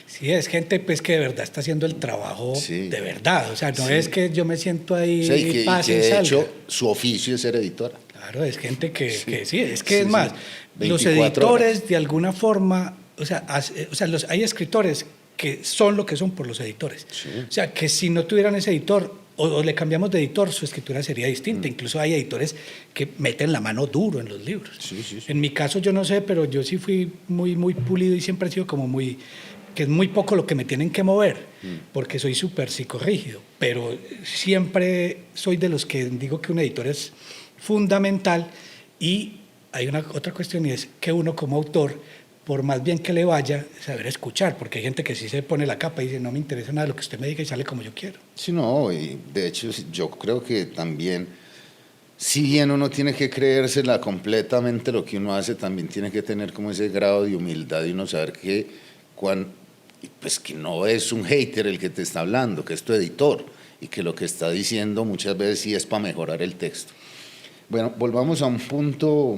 Sí, es gente pues que de verdad está haciendo el trabajo de verdad, o sea, no es que yo me siento ahí y que de hecho su oficio es ser editora. Claro, es gente que sí, es que es más, los editores horas. De alguna forma, o sea, hay escritores que son lo que son por los editores. O sea, que si no tuvieran ese editor o le cambiamos de editor, su escritura sería distinta. Incluso hay editores que meten la mano duro en los libros. En mi caso yo no sé, pero yo sí fui muy, muy pulido y siempre he sido como muy... que es muy poco lo que me tienen que mover, porque soy súper psicorrígido, pero siempre soy de los que digo que un editor es fundamental. Y hay otra cuestión, y es que uno como autor, por más bien que le vaya, saber escuchar, porque hay gente que sí se pone la capa y dice, no me interesa nada de lo que usted me diga y sale como yo quiero. Sí, no, y de hecho yo creo que también, si bien uno tiene que creérsela completamente lo que uno hace, también tiene que tener como ese grado de humildad y uno saber que pues que no es un hater el que te está hablando, que es tu editor y que lo que está diciendo muchas veces sí es para mejorar el texto. Bueno, volvamos a un punto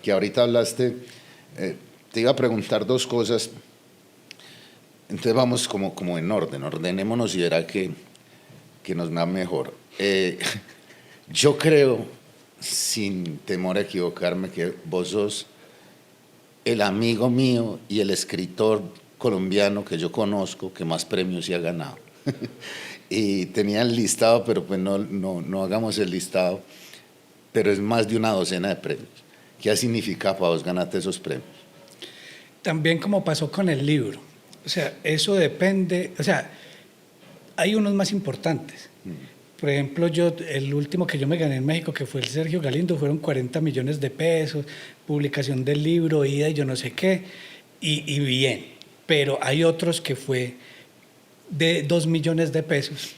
que ahorita hablaste. Te iba a preguntar dos cosas, entonces vamos como en orden, ordenémonos y verá que nos va mejor. Yo creo, sin temor a equivocarme, que vos sos el amigo mío y el escritor colombiano que yo conozco que más premios sí ha ganado. Y tenía el listado, pero pues no hagamos el listado, pero es más de una docena de premios. ¿Qué ha significado para vos ganarte esos premios? También como pasó con el libro, o sea, eso depende, o sea, hay unos más importantes. Por ejemplo, el último que yo me gané en México, que fue el Sergio Galindo, fueron 40 millones de pesos, publicación del libro, ida y yo no sé qué, y bien. Pero hay otros que fue de 2 millones de pesos,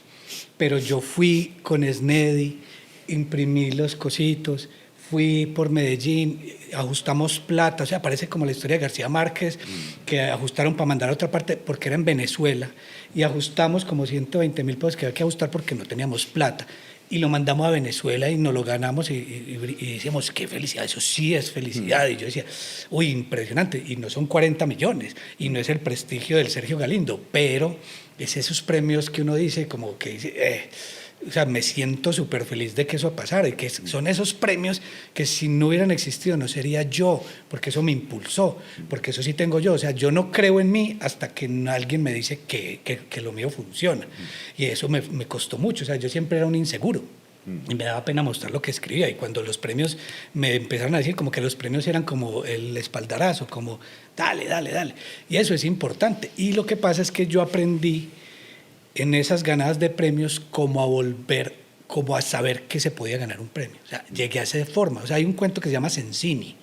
pero yo fui con Snedy, imprimí los cositos, fui por Medellín, ajustamos plata, o sea, parece como la historia de García Márquez, que ajustaron para mandar a otra parte porque era en Venezuela, y ajustamos como 120.000 pesos que había que ajustar porque no teníamos plata, y lo mandamos a Venezuela y nos lo ganamos y decíamos, qué felicidad, eso sí es felicidad. Y yo decía, uy, impresionante, y no son 40 millones, y no es el prestigio del Sergio Galindo, pero es esos premios que uno dice, como que dice, o sea, me siento súper feliz de que eso pasara, y que son esos premios que si no hubieran existido no sería yo, porque eso me impulsó, porque eso sí tengo yo. O sea, yo no creo en mí hasta que alguien me dice que lo mío funciona, y eso me costó mucho. O sea, yo siempre era un inseguro y me daba pena mostrar lo que escribía, y cuando los premios me empezaron a decir como que los premios eran como el espaldarazo, como dale, dale, dale, y eso es importante. Y lo que pasa es que yo aprendí en esas ganadas de premios como a saber que se podía ganar un premio. O sea, llegué a esa forma. O sea, hay un cuento que se llama Sensini,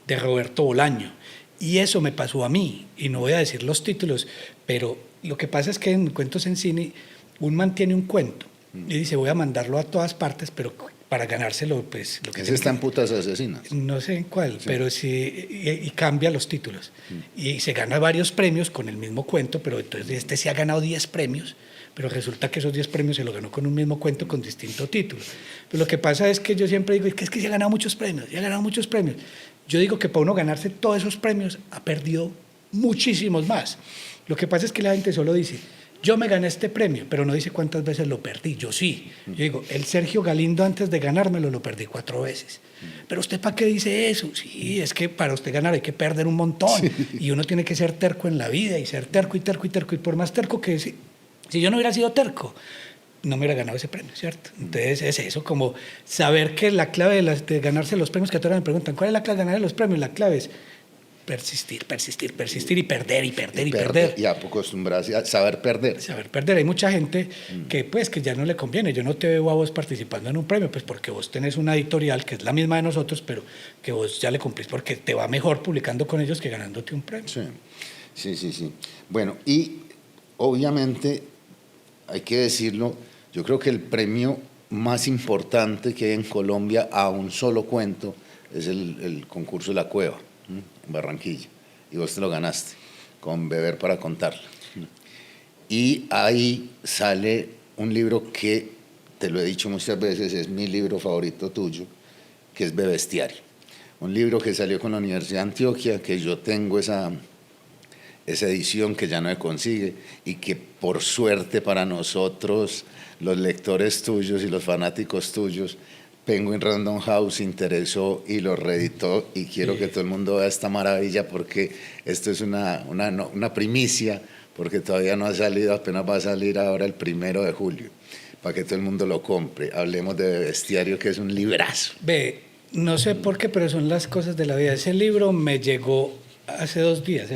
de Roberto Bolaño, y eso me pasó a mí, y no voy a decir los títulos, pero lo que pasa es que en el cuento Sensini un man tiene un cuento y dice, voy a mandarlo a todas partes, pero para ganárselo, pues... Lo que ese está en Putas Asesinas. No sé en cuál, sí. Pero sí, y cambia los títulos. Y se gana varios premios con el mismo cuento, pero entonces este sí ha ganado 10 premios, pero resulta que esos 10 premios se lo ganó con un mismo cuento con distinto título. Pero lo que pasa es que yo siempre digo, es que se ha ganado muchos premios, se ha ganado muchos premios. Yo digo que para uno ganarse todos esos premios ha perdido muchísimos más. Lo que pasa es que la gente solo dice, yo me gané este premio, pero no dice cuántas veces lo perdí. Yo sí. Yo digo, el Sergio Galindo antes de ganármelo lo perdí 4 veces. Pero ¿usted para qué dice eso? Sí, es que para usted ganar hay que perder un montón. Sí. Y uno tiene que ser terco en la vida, y ser terco y terco y terco. Y por más terco que si yo no hubiera sido terco, no me hubiera ganado ese premio, ¿cierto? Entonces es eso, como saber que la clave de ganarse los premios, que a todos me preguntan, ¿cuál es la clave de ganar los premios? La clave es persistir, persistir, persistir, y perder, y perder, y perder. Y acostumbrarse a saber perder. Saber perder. Hay mucha gente que ya no le conviene. Yo no te veo a vos participando en un premio, pues porque vos tenés una editorial que es la misma de nosotros, pero que vos ya le cumplís porque te va mejor publicando con ellos que ganándote un premio. Sí. Bueno, y obviamente, hay que decirlo, Yo creo que el premio más importante que hay en Colombia a un solo cuento es el concurso La Cueva, en Barranquilla. Y vos te lo ganaste, con Beber para contarla. Y ahí sale un libro que, te lo he dicho muchas veces, es mi libro favorito tuyo, que es Bebestiario. Un libro que salió con la Universidad de Antioquia, que yo tengo esa edición que ya no se consigue y que por suerte para nosotros, los lectores tuyos y los fanáticos tuyos, Penguin Random House se interesó y lo reeditó, y quiero que todo el mundo vea esta maravilla porque esto es una primicia, porque todavía no ha salido, apenas va a salir ahora el 1 de julio, para que todo el mundo lo compre. Hablemos de Bebestiario, que es un librazo. Ve, no sé por qué, pero son las cosas de la vida. Ese libro me llegó hace 2 días,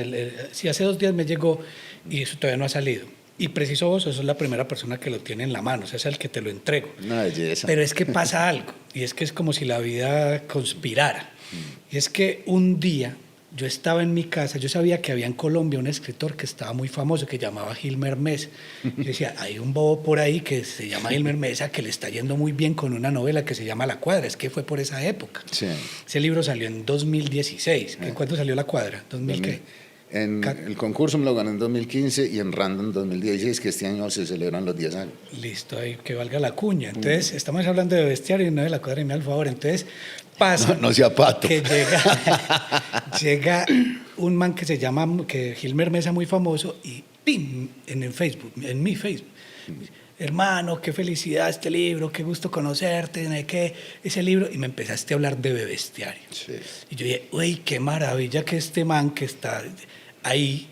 sí, hace 2 días me llegó y eso todavía no ha salido. Y preciso vos, sos la primera persona que lo tiene en la mano, o sea, es el que te lo entrego. Una belleza. Pero es que pasa algo, y es que es como si la vida conspirara. Y es que un día yo estaba en mi casa, yo sabía que había en Colombia un escritor que estaba muy famoso, que llamaba Gilmer Mesa. Yo decía, hay un bobo por ahí que se llama Gilmer Mesa, que le está yendo muy bien con una novela que se llama La Cuadra. Es que fue por esa época. Sí. Ese libro salió en 2016. ¿En cuánto salió La Cuadra? ¿2000 qué? En el concurso me lo gané en 2015 y en Random 2016, que este año se celebran los 10 años. Listo, ahí que valga la cuña. Entonces, estamos hablando de Bestiario y no de La Cuadra, y me al favor. Entonces, pasa No sea pato. que llega un man que se llama Gilmer Mesa, muy famoso, y ¡pim! En el Facebook, en mi Facebook. Hermano, qué felicidad este libro, qué gusto conocerte, ¿qué? Ese libro, y me empezaste a hablar de Bebestiario. Sí. Y yo dije, uy, qué maravilla que este man que está ahí,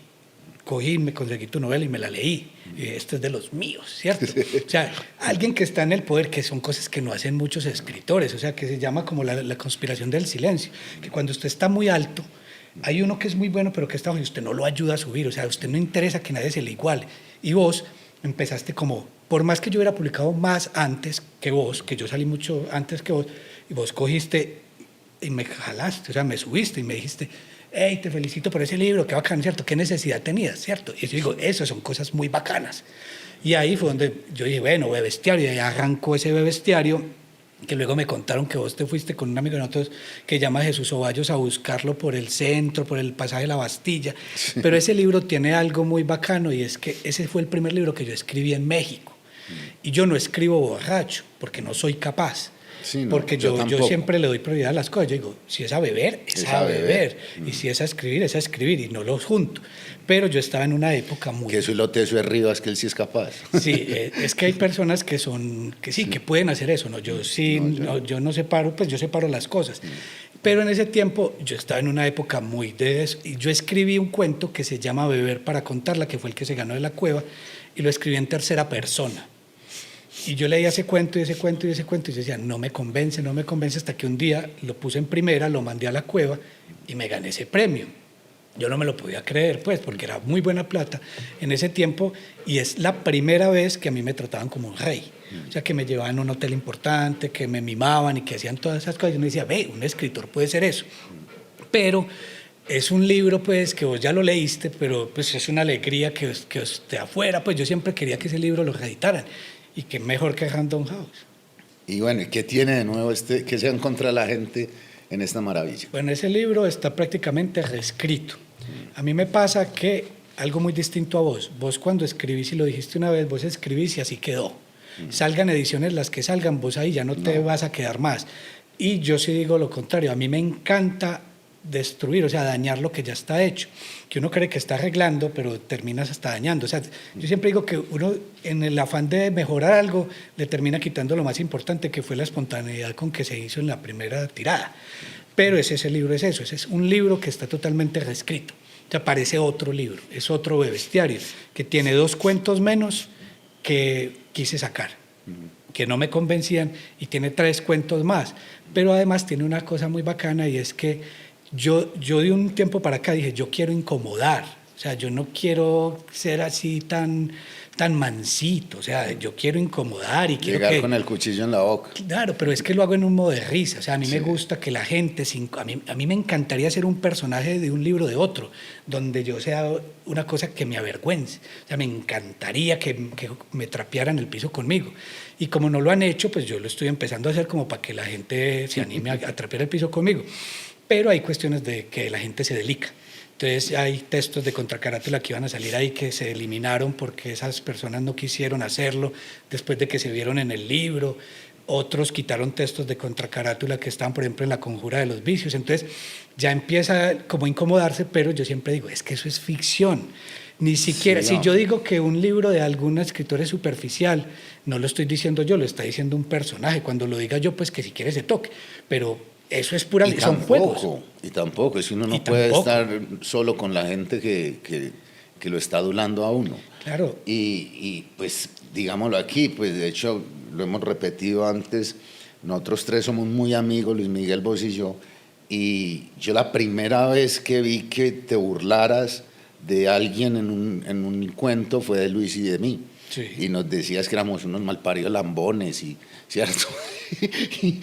cogí, me conseguí tu novela y me la leí. Y este es de los míos, ¿cierto? O sea, alguien que está en el poder, que son cosas que no hacen muchos escritores, o sea, que se llama como la conspiración del silencio, que cuando usted está muy alto, hay uno que es muy bueno, pero que está bajo y usted no lo ayuda a subir, o sea, a usted no interesa que nadie se le iguale. Y vos empezaste como, por más que yo hubiera publicado más antes que vos, que yo salí mucho antes que vos, y vos cogiste y me jalaste, o sea, me subiste y me dijiste, hey, te felicito por ese libro, qué bacán, ¿cierto? ¿Qué necesidad tenías, cierto? Y yo digo, eso son cosas muy bacanas. Y ahí fue donde yo dije, bueno, Bebestiario, y ahí arrancó ese Bebestiario, que luego me contaron que vos te fuiste con un amigo de nosotros que llama Jesús Ovallos a buscarlo por el centro, por el pasaje de la Bastilla. Sí. Pero ese libro tiene algo muy bacano, y es que ese fue el primer libro que yo escribí en México. Y yo no escribo borracho, porque no soy capaz. Sí, no, porque yo siempre le doy prioridad a las cosas. Yo digo, si es a beber, es a beber. Y si es a escribir, es a escribir, y no los junto. Pero yo estaba en una época muy... Que eso es lo teso de Rivas, que él sí es capaz. Sí, es que hay personas que son, que sí, que pueden hacer eso, ¿no? Yo sí, yo no separo, pues yo separo las cosas. Pero en ese tiempo yo estaba en una época muy de eso, y yo escribí un cuento que se llama Beber para contarla, que fue el que se ganó de La Cueva, y lo escribí en tercera persona. Y yo leía ese cuento y ese cuento y ese cuento, y yo decía, no me convence, hasta que un día lo puse en primera, lo mandé a La Cueva y me gané ese premio. Yo no me lo podía creer, pues, porque era muy buena plata en ese tiempo, y es la primera vez que a mí me trataban como un rey. O sea, que me llevaban a un hotel importante, que me mimaban y que hacían todas esas cosas. Y uno decía, ve, un escritor puede ser eso. Pero es un libro, pues, que vos ya lo leíste, pero pues es una alegría que esté afuera. Pues yo siempre quería que ese libro lo reeditaran. Y qué mejor que Random House. Y bueno, ¿qué tiene de nuevo que se encuentra la gente en esta maravilla? Bueno, ese libro está prácticamente reescrito. A mí me pasa que algo muy distinto a vos. Vos cuando escribís, y lo dijiste una vez, vos escribís y así quedó. Salgan ediciones las que salgan, vos ahí ya no te vas a quedar más. Y yo sí digo lo contrario, a mí me encanta destruir, o sea, dañar lo que ya está hecho, que uno cree que está arreglando, pero terminas hasta dañando. O sea, yo siempre digo que uno, en el afán de mejorar algo, le termina quitando lo más importante, que fue la espontaneidad con que se hizo en la primera tirada. Pero ese libro es eso, ese es un libro que está totalmente reescrito. O sea, parece otro libro, es otro Bebestiario, que tiene 2 cuentos menos que quise sacar, que no me convencían, y tiene 3 cuentos más. Pero además tiene una cosa muy bacana, y es que yo de un tiempo para acá dije, yo quiero incomodar, o sea, yo no quiero ser así tan tan mansito, o sea, yo quiero incomodar y quiero Llegar que... con el cuchillo en la boca. Claro, pero es que lo hago en un modo de risa. O sea, a mí Sí. me gusta que la gente, a mí me encantaría ser un personaje de un libro de otro, donde yo sea una cosa que me avergüence. O sea, me encantaría que me trapearan el piso conmigo. Y como no lo han hecho, pues yo lo estoy empezando a hacer como para que la gente se anime a trapear el piso conmigo. Pero hay cuestiones de que la gente se delica. Entonces hay textos de contracarátula que iban a salir ahí que se eliminaron porque esas personas no quisieron hacerlo después de que se vieron en el libro. Otros quitaron textos de contracarátula que estaban, por ejemplo, en La Conjura de los Vicios. Entonces ya empieza como a incomodarse, pero yo siempre digo, es que eso es ficción. Ni siquiera, Sí, si no. yo digo que un libro de algún escritor es superficial, no lo estoy diciendo yo, lo está diciendo un personaje. Cuando lo diga yo, pues que si quiere se toque. Pero eso es pura... son juegos. Y tampoco, es que uno no Y puede tampoco. estar solo con la gente que lo está adulando a uno. Claro. Y pues digámoslo aquí, pues de hecho lo hemos repetido antes, nosotros tres somos muy amigos, Luis Miguel, vos y yo la primera vez que vi que te burlaras de alguien en un cuento fue de Luis y de mí. Sí. Y nos decías que éramos unos malparidos lambones, y ¿cierto? y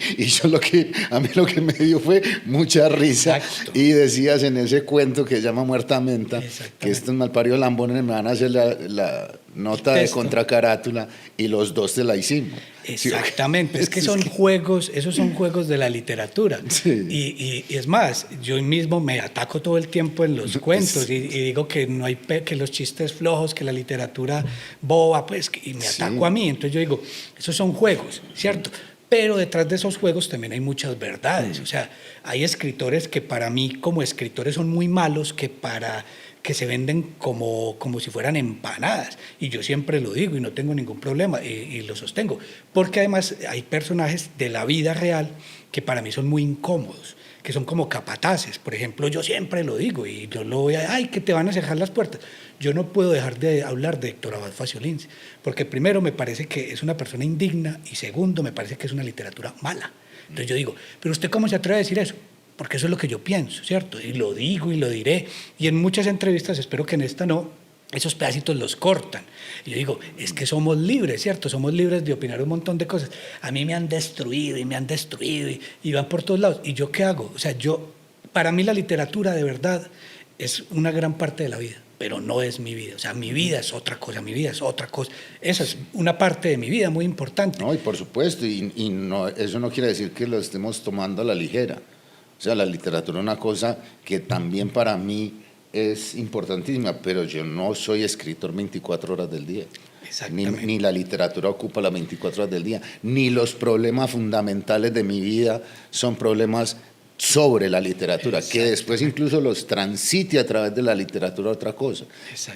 a mí lo que me dio fue mucha risa. Exacto. Y decías en ese cuento que se llama Muerta Menta, Exactamente. que estos malparidos lambones me van a hacer la nota de Texto. contracarátula, y los dos te la hicimos. Exactamente, es que Es son que- juegos, esos son juegos de la literatura. Sí. Y es más, yo mismo me ataco todo el tiempo en los cuentos y digo que no hay que los chistes flojos, que la literatura boba, pues, y me Sí. ataco a mí. Entonces yo digo, esos son juegos, ¿cierto? Pero detrás de esos juegos también hay muchas verdades. O sea, hay escritores que para mí como escritores son muy malos, que se venden como si fueran empanadas. Y yo siempre lo digo y no tengo ningún problema y lo sostengo. Porque además hay personajes de la vida real que para mí son muy incómodos, que son como capataces. Por ejemplo, yo siempre lo digo y yo lo voy a... ¡Ay, que te van a cerrar las puertas! Yo no puedo dejar de hablar de Héctor Abad Faciolins, porque primero me parece que es una persona indigna y segundo me parece que es una literatura mala. Entonces yo digo, ¿pero usted cómo se atreve a decir eso? Porque eso es lo que yo pienso, ¿cierto? Y lo digo y lo diré. Y en muchas entrevistas, espero que en esta no, esos pedacitos los cortan. Y yo digo, es que somos libres, ¿cierto? Somos libres de opinar un montón de cosas. A mí me han destruido y van por todos lados. ¿Y yo qué hago? O sea, para mí la literatura de verdad es una gran parte de la vida, pero no es mi vida. O sea, mi vida es otra cosa, mi vida es otra cosa. Esa es una parte de mi vida muy importante. No, y por supuesto, y no, eso no quiere decir que lo estemos tomando a la ligera. O sea, la literatura es una cosa que también para mí es importantísima, pero yo no soy escritor 24 horas del día. Exactamente. Ni la literatura ocupa las 24 horas del día, ni los problemas fundamentales de mi vida son problemas sobre la literatura, que después incluso los transite a través de la literatura otra cosa.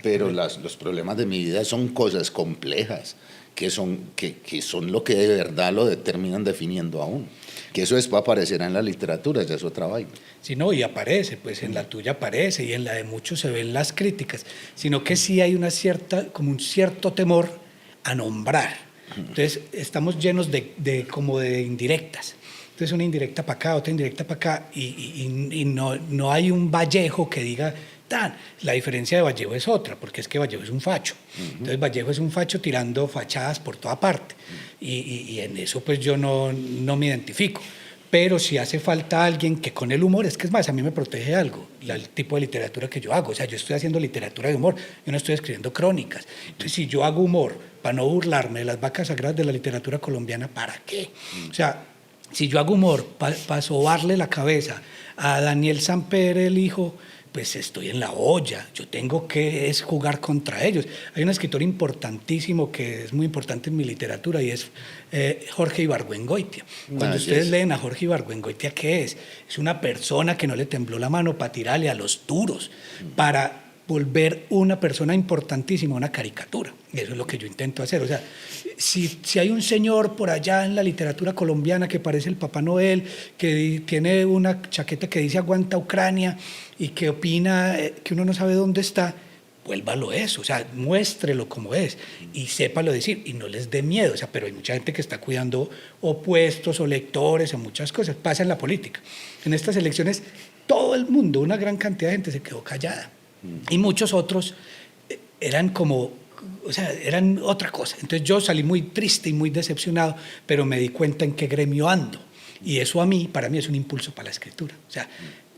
Pero los problemas de mi vida son cosas complejas, que son lo que de verdad lo determinan definiendo a uno. Que eso después aparecerá en la literatura, ya es otra vaina. Sí, no, y aparece, pues en la tuya aparece y en la de muchos se ven las críticas, sino que sí hay como un cierto temor a nombrar. Entonces estamos llenos como de indirectas. Entonces una indirecta para acá, otra indirecta para acá y no hay un Vallejo que diga, tan. La diferencia de Vallejo es otra, porque es que Vallejo es un facho. Entonces Vallejo es un facho tirando fachadas por toda parte y en eso pues yo no me identifico. Pero si hace falta alguien que con el humor, es que es más, a mí me protege algo, el tipo de literatura que yo hago. O sea, yo estoy haciendo literatura de humor, yo no estoy escribiendo crónicas. Entonces, si yo hago humor para no burlarme de las vacas sagradas de la literatura colombiana, ¿para qué? O sea, si yo hago humor para sobarle la cabeza a Daniel Samper, el hijo, pues estoy en la olla, yo tengo que jugar contra ellos. Hay un escritor importantísimo que es muy importante en mi literatura y es Jorge Ibargüengoitia. Cuando ustedes leen a Jorge Ibargüengoitia, ¿qué es? Es una persona que no le tembló la mano para tirarle a los duros, para volver una persona importantísima una caricatura. Y eso es lo que yo intento hacer. O sea, si hay un señor por allá en la literatura colombiana que parece el Papá Noel, que tiene una chaqueta que dice aguanta Ucrania y que opina que uno no sabe dónde está, vuélvalo eso, o sea, muéstrelo como es y sépalo decir y no les dé miedo. O sea, pero hay mucha gente que está cuidando opuestos o lectores o muchas cosas. Pasa en la política. En estas elecciones todo el mundo, una gran cantidad de gente se quedó callada. Y muchos otros eran como o sea, eran otra cosa. Entonces yo salí muy triste y muy decepcionado, pero me di cuenta en qué gremio ando. Y eso para mí es un impulso para la escritura. O sea,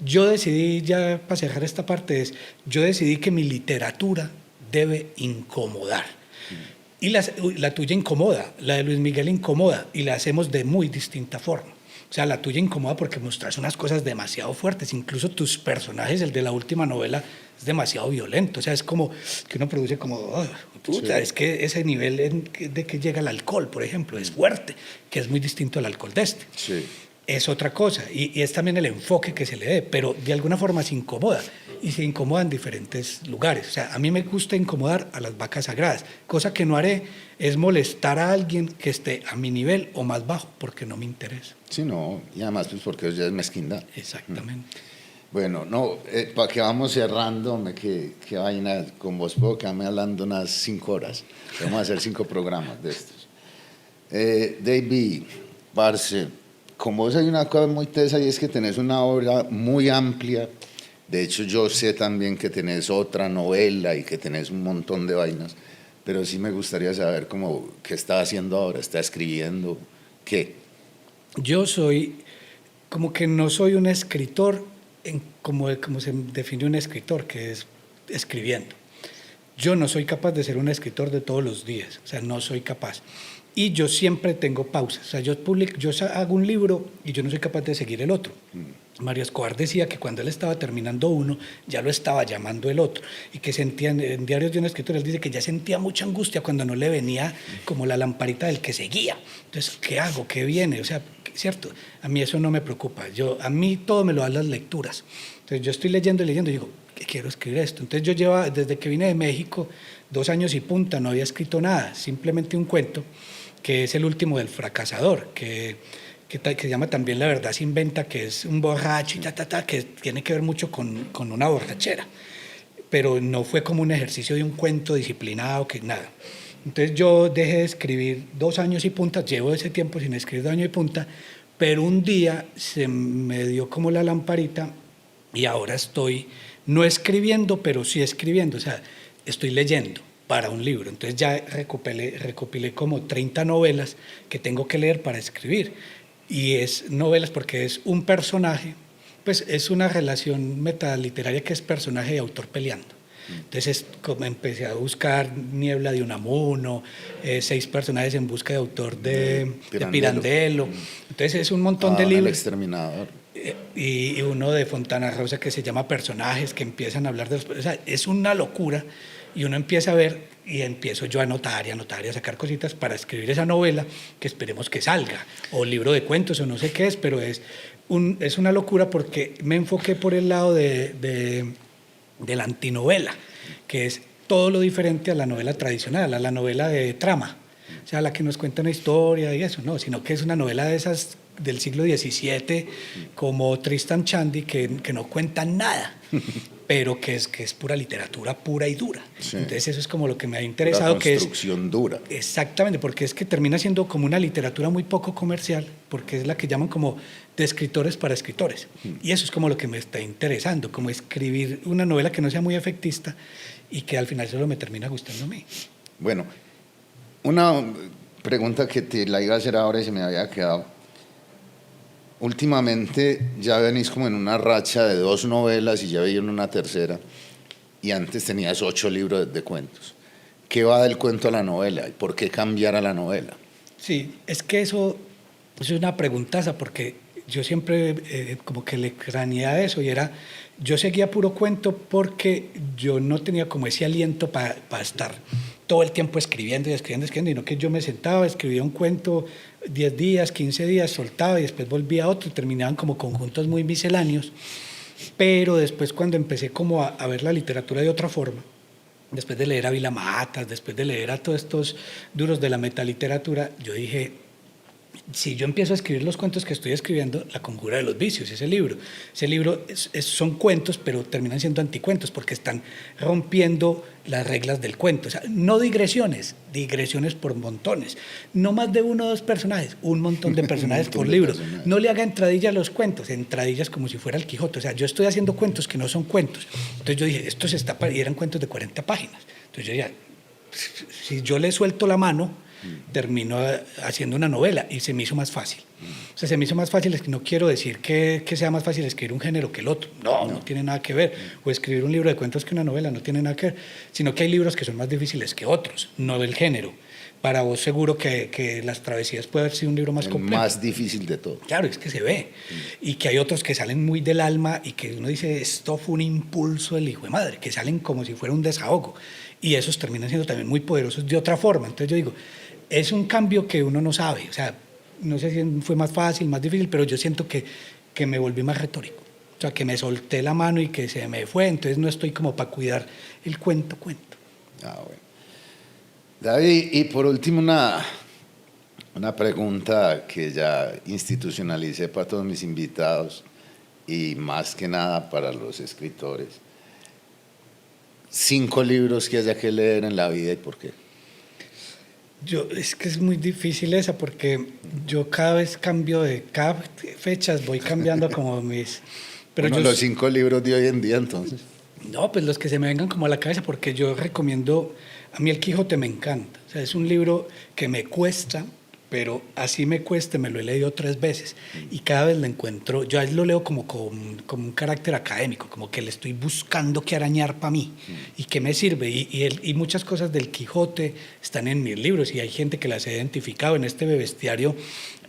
yo decidí, ya para cerrar esta parte, yo decidí que mi literatura debe incomodar. Y la tuya incomoda, la de Luis Miguel incomoda, y la hacemos de muy distinta forma. O sea, la tuya incomoda porque mostras unas cosas demasiado fuertes. Incluso tus personajes, el de la última novela, es demasiado violento. O sea, es como que uno produce como, oh, puta, es que ese nivel de que llega el alcohol, por ejemplo, es fuerte, que es muy distinto al alcohol de este. Sí. Es otra cosa. Y es también el enfoque que se le dé, pero de alguna forma se incomoda. Y se incomoda en diferentes lugares. O sea, a mí me gusta incomodar a las vacas sagradas. Cosa que no haré es molestar a alguien que esté a mi nivel o más bajo, porque no me interesa. Sí, no, y además pues porque eso ya es mezquindad. Exactamente. Bueno, no, para que vamos cerrando, que vaina con vos, puedo quedarme hablando unas 5 horas. Vamos a hacer 5 programas de estos. David, parce, con vos hay una cosa muy tesa y es que tenés una obra muy amplia. De hecho, yo sé también que tenés otra novela y que tenés un montón de vainas, pero sí me gustaría saber cómo, qué está haciendo ahora, está escribiendo, qué. Yo soy, como que no soy un escritor, como se define un escritor, que es escribiendo. Yo no soy capaz de ser un escritor de todos los días, o sea, no soy capaz. Y yo siempre tengo pausas, o sea, yo hago un libro y yo no soy capaz de seguir el otro. Mario Escobar decía que cuando él estaba terminando uno, ya lo estaba llamando el otro, y que sentía, en Diarios de un escritor, él dice que ya sentía mucha angustia cuando no le venía como la lamparita del que seguía. Entonces, ¿qué hago? ¿Qué viene? O sea, ¿cierto? A mí eso no me preocupa, a mí todo me lo dan las lecturas. Entonces, yo estoy leyendo y digo, ¿qué quiero escribir esto? Entonces, yo llevaba, desde que vine de México, 2 años y punta, no había escrito nada, simplemente un cuento, que es el último del fracasador, que se llama también La verdad se inventa, que es un borracho y que tiene que ver mucho con una borrachera, pero no fue como un ejercicio de un cuento disciplinado, que nada. Entonces yo dejé de escribir 2 años y punta, llevo ese tiempo sin escribir 2 años y punta, pero un día se me dio como la lamparita y ahora estoy no escribiendo, pero sí escribiendo, o sea, estoy leyendo para un libro. Entonces ya recopilé como 30 novelas que tengo que leer para escribir. Y es novelas porque es un personaje, pues es una relación metaliteraria que es personaje y autor peleando. Entonces como empecé a buscar Niebla de Unamuno, 6 personajes en busca de autor de Pirandello. Entonces es un montón de libros. El Exterminador. Y uno de Fontana Rosa que se llama Personajes, que empiezan a hablar de los... O sea, es una locura. Y uno empieza a ver y empiezo yo a anotar y a sacar cositas para escribir esa novela que esperemos que salga, o libro de cuentos o no sé qué es, pero es una locura porque me enfoqué por el lado de la antinovela, que es todo lo diferente a la novela tradicional, a la novela de trama, o sea, la que nos cuenta una historia y eso, no, sino que es una novela de esas del siglo XVII, como Tristan Shandy, que no cuentan nada, pero que es pura literatura pura y dura. Sí. Entonces eso es como lo que me ha interesado. La construcción dura. Exactamente, porque es que termina siendo como una literatura muy poco comercial, porque es la que llaman como de escritores para escritores. Y eso es como lo que me está interesando, como escribir una novela que no sea muy efectista y que al final solo me termina gustando a mí. Bueno, una pregunta que te la iba a hacer ahora y se me había quedado. Últimamente ya venís como en una racha de 2 novelas y ya viene una tercera, y antes tenías 8 libros de cuentos. ¿Qué va del cuento a la novela y por qué cambiar a la novela? Sí, es que eso es una preguntaza, porque yo siempre como que le craneé a eso, y era, yo seguía puro cuento porque yo no tenía como ese aliento para estar todo el tiempo escribiendo, sino que yo me sentaba, escribía un cuento 10 días, 15 días, soltaba y después volvía a otro y terminaban como conjuntos muy misceláneos. Pero después, cuando empecé como a ver la literatura de otra forma, después de leer a Vila Matas, después de leer a todos estos duros de la metaliteratura, yo dije, si yo empiezo a escribir los cuentos que estoy escribiendo, La conjura de los vicios, ese libro son cuentos, pero terminan siendo anticuentos porque están rompiendo las reglas del cuento. O sea, no digresiones por montones, no más de 1 o 2 personajes, un montón de personajes por libro. No le haga entradilla a los cuentos, entradillas como si fuera el Quijote. O sea, yo estoy haciendo cuentos que no son cuentos. Entonces yo dije, y eran cuentos de 40 páginas. Entonces yo ya si yo le suelto la mano, termino haciendo una novela y se me hizo más fácil. O sea, se me hizo más fácil, es que no quiero decir que sea más fácil escribir un género que el otro. No tiene nada que ver. O escribir un libro de cuentos que una novela no tiene nada que ver. Sino que hay libros que son más difíciles que otros, no del género. Para vos seguro que Las Travesías puede haber sido un libro más complejo. El más difícil de todo. Claro, es que se ve. Y que hay otros que salen muy del alma y que uno dice, esto fue un impulso del hijo de madre, que salen como si fuera un desahogo. Y esos terminan siendo también muy poderosos de otra forma. Entonces yo digo, es un cambio que uno no sabe. O sea, no sé si fue más fácil, más difícil, pero yo siento que me volví más retórico. O sea, que me solté la mano y que se me fue. Entonces no estoy como para cuidar el cuento. Ah, bueno. David, y por último una pregunta que ya institucionalicé para todos mis invitados y más que nada para los escritores. 5 libros que haya que leer en la vida y por qué. Es que es muy difícil esa porque yo cada vez cambio cada fechas voy cambiando como mis... Pero bueno, los 5 libros de hoy en día entonces. No, pues los que se me vengan como a la cabeza porque yo recomiendo, a mí El Quijote me encanta, o sea, es un libro que me cuesta, pero así me cueste, me lo he leído 3 veces y cada vez lo encuentro, yo lo leo como un carácter académico, como que le estoy buscando qué arañar para mí y qué me sirve. Y muchas cosas del Quijote están en mis libros y hay gente que las ha identificado. En este bestiario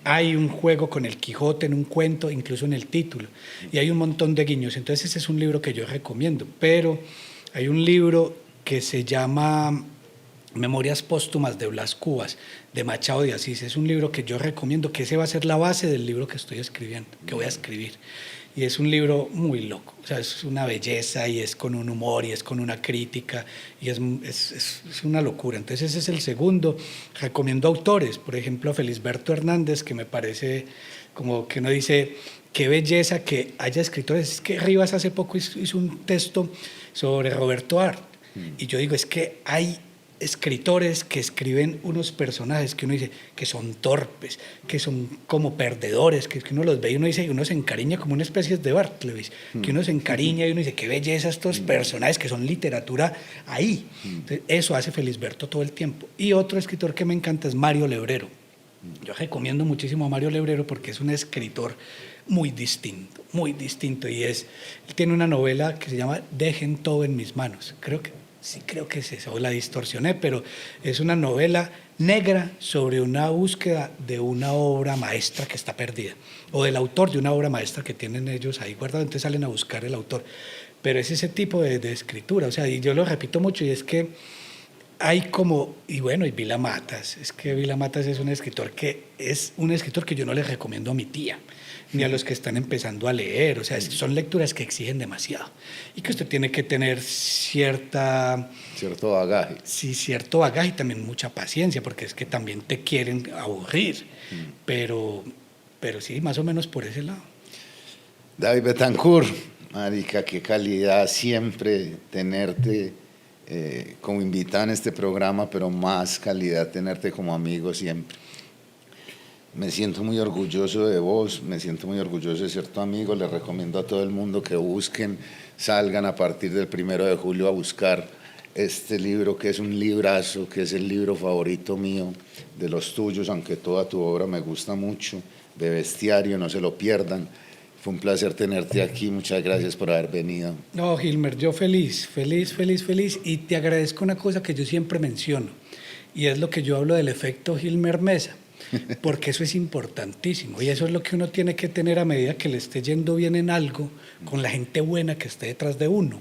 hay un juego con el Quijote en un cuento, incluso en el título, y hay un montón de guiños. Entonces ese es un libro que yo recomiendo, pero hay un libro que se llama Memorias póstumas de Blas Cubas, de Machado de Asís. Es un libro que yo recomiendo, que ese va a ser la base del libro que estoy escribiendo, que voy a escribir. Y es un libro muy loco, o sea, es una belleza y es con un humor y es con una crítica y es una locura. Entonces ese es el segundo. Recomiendo autores, por ejemplo, a Felisberto Hernández, que me parece como que uno dice, qué belleza que haya escritores. Es que Rivas hace poco hizo un texto sobre Roberto Art y yo digo, es que hay escritores que escriben unos personajes que uno dice que son torpes, que son como perdedores, que uno los ve y uno dice, y uno se encariña como una especie de Bartleby, que uno se encariña y uno dice, qué belleza estos personajes que son literatura ahí. Entonces, eso hace Felisberto todo el tiempo. Y otro escritor que me encanta es Mario Lebrero. Yo recomiendo muchísimo a Mario Lebrero porque es un escritor muy distinto y él tiene una novela que se llama Dejen todo en mis manos, creo que es eso, la distorsioné, pero es una novela negra sobre una búsqueda de una obra maestra que está perdida, o del autor de una obra maestra que tienen ellos ahí guardada, entonces salen a buscar el autor. Pero es ese tipo de escritura, o sea, y yo lo repito mucho, y es que hay como, y bueno, y Vila Matas, es que Vila Matas es un escritor que yo no le recomiendo a mi tía, ni a los que están empezando a leer, o sea, son lecturas que exigen demasiado y que usted tiene que tener cierto bagaje. Sí, cierto bagaje y también mucha paciencia, porque es que también te quieren aburrir, pero sí, más o menos por ese lado. David Betancourt, marica, qué calidad siempre tenerte como invitado en este programa, pero más calidad tenerte como amigo siempre. Me siento muy orgulloso de vos, me siento muy orgulloso de ser tu amigo. Les recomiendo a todo el mundo que busquen, salgan a partir del 1 de julio a buscar este libro, que es un librazo, que es el libro favorito mío, de los tuyos, aunque toda tu obra me gusta mucho, de Bestiario, no se lo pierdan. Fue un placer tenerte aquí, muchas gracias por haber venido. No, Gilmer, yo feliz, y te agradezco una cosa que yo siempre menciono, y es lo que yo hablo del efecto Gilmer Mesa, porque eso es importantísimo, y eso es lo que uno tiene que tener a medida que le esté yendo bien en algo, con la gente buena que esté detrás de uno.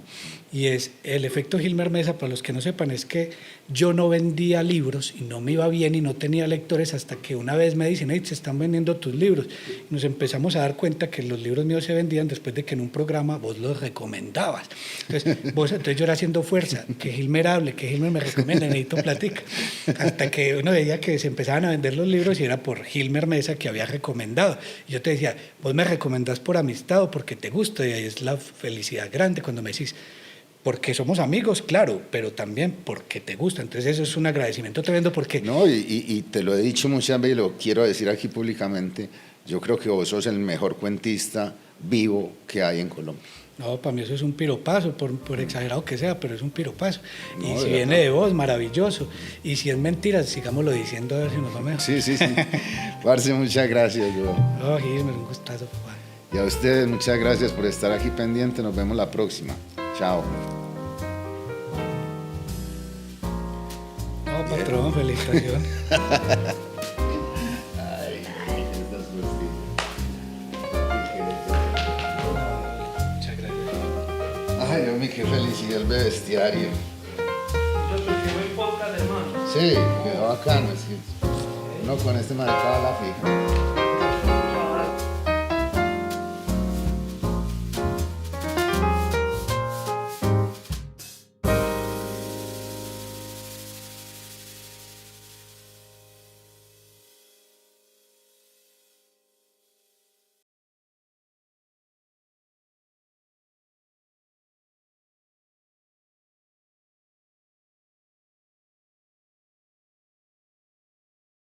Y es el efecto Gilmer Mesa, para los que no sepan, es que yo no vendía libros y no me iba bien y no tenía lectores hasta que una vez me dicen, hey, se están vendiendo tus libros. Y nos empezamos a dar cuenta que los libros míos se vendían después de que en un programa vos los recomendabas. Entonces yo era haciendo fuerza, que Gilmer hable, que Gilmer me recomienda, necesito platica. Hasta que uno veía que se empezaban a vender los libros y era por Gilmer Mesa que había recomendado. Y yo te decía, vos me recomendás por amistad o porque te gusta, y ahí es la felicidad grande cuando me decís, porque somos amigos, claro, pero también porque te gusta. Entonces eso es un agradecimiento tremendo porque... No, y te lo he dicho muchas veces y lo quiero decir aquí públicamente, yo creo que vos sos el mejor cuentista vivo que hay en Colombia. No, para mí eso es un piropazo, por exagerado que sea, pero es un piropazo. No, Y de si verdad. viene de vos, maravilloso. Y si es mentira, sigámoslo diciendo a ver si nos va mejor. Sí, sí, sí. Parce, muchas gracias, yo. No, Gilmer, un gustazo, papá. Y a ustedes, muchas gracias por estar aquí pendiente. Nos vemos la próxima. Chao. No, patrón, felicitaciones. Ay, estas Muchas gracias. Ay, Dios mío, qué felicidad el bestiario. Yo porque voy podcast, hermano. Sí, quedó bacano. Sí. Uno con este marcado a la fija.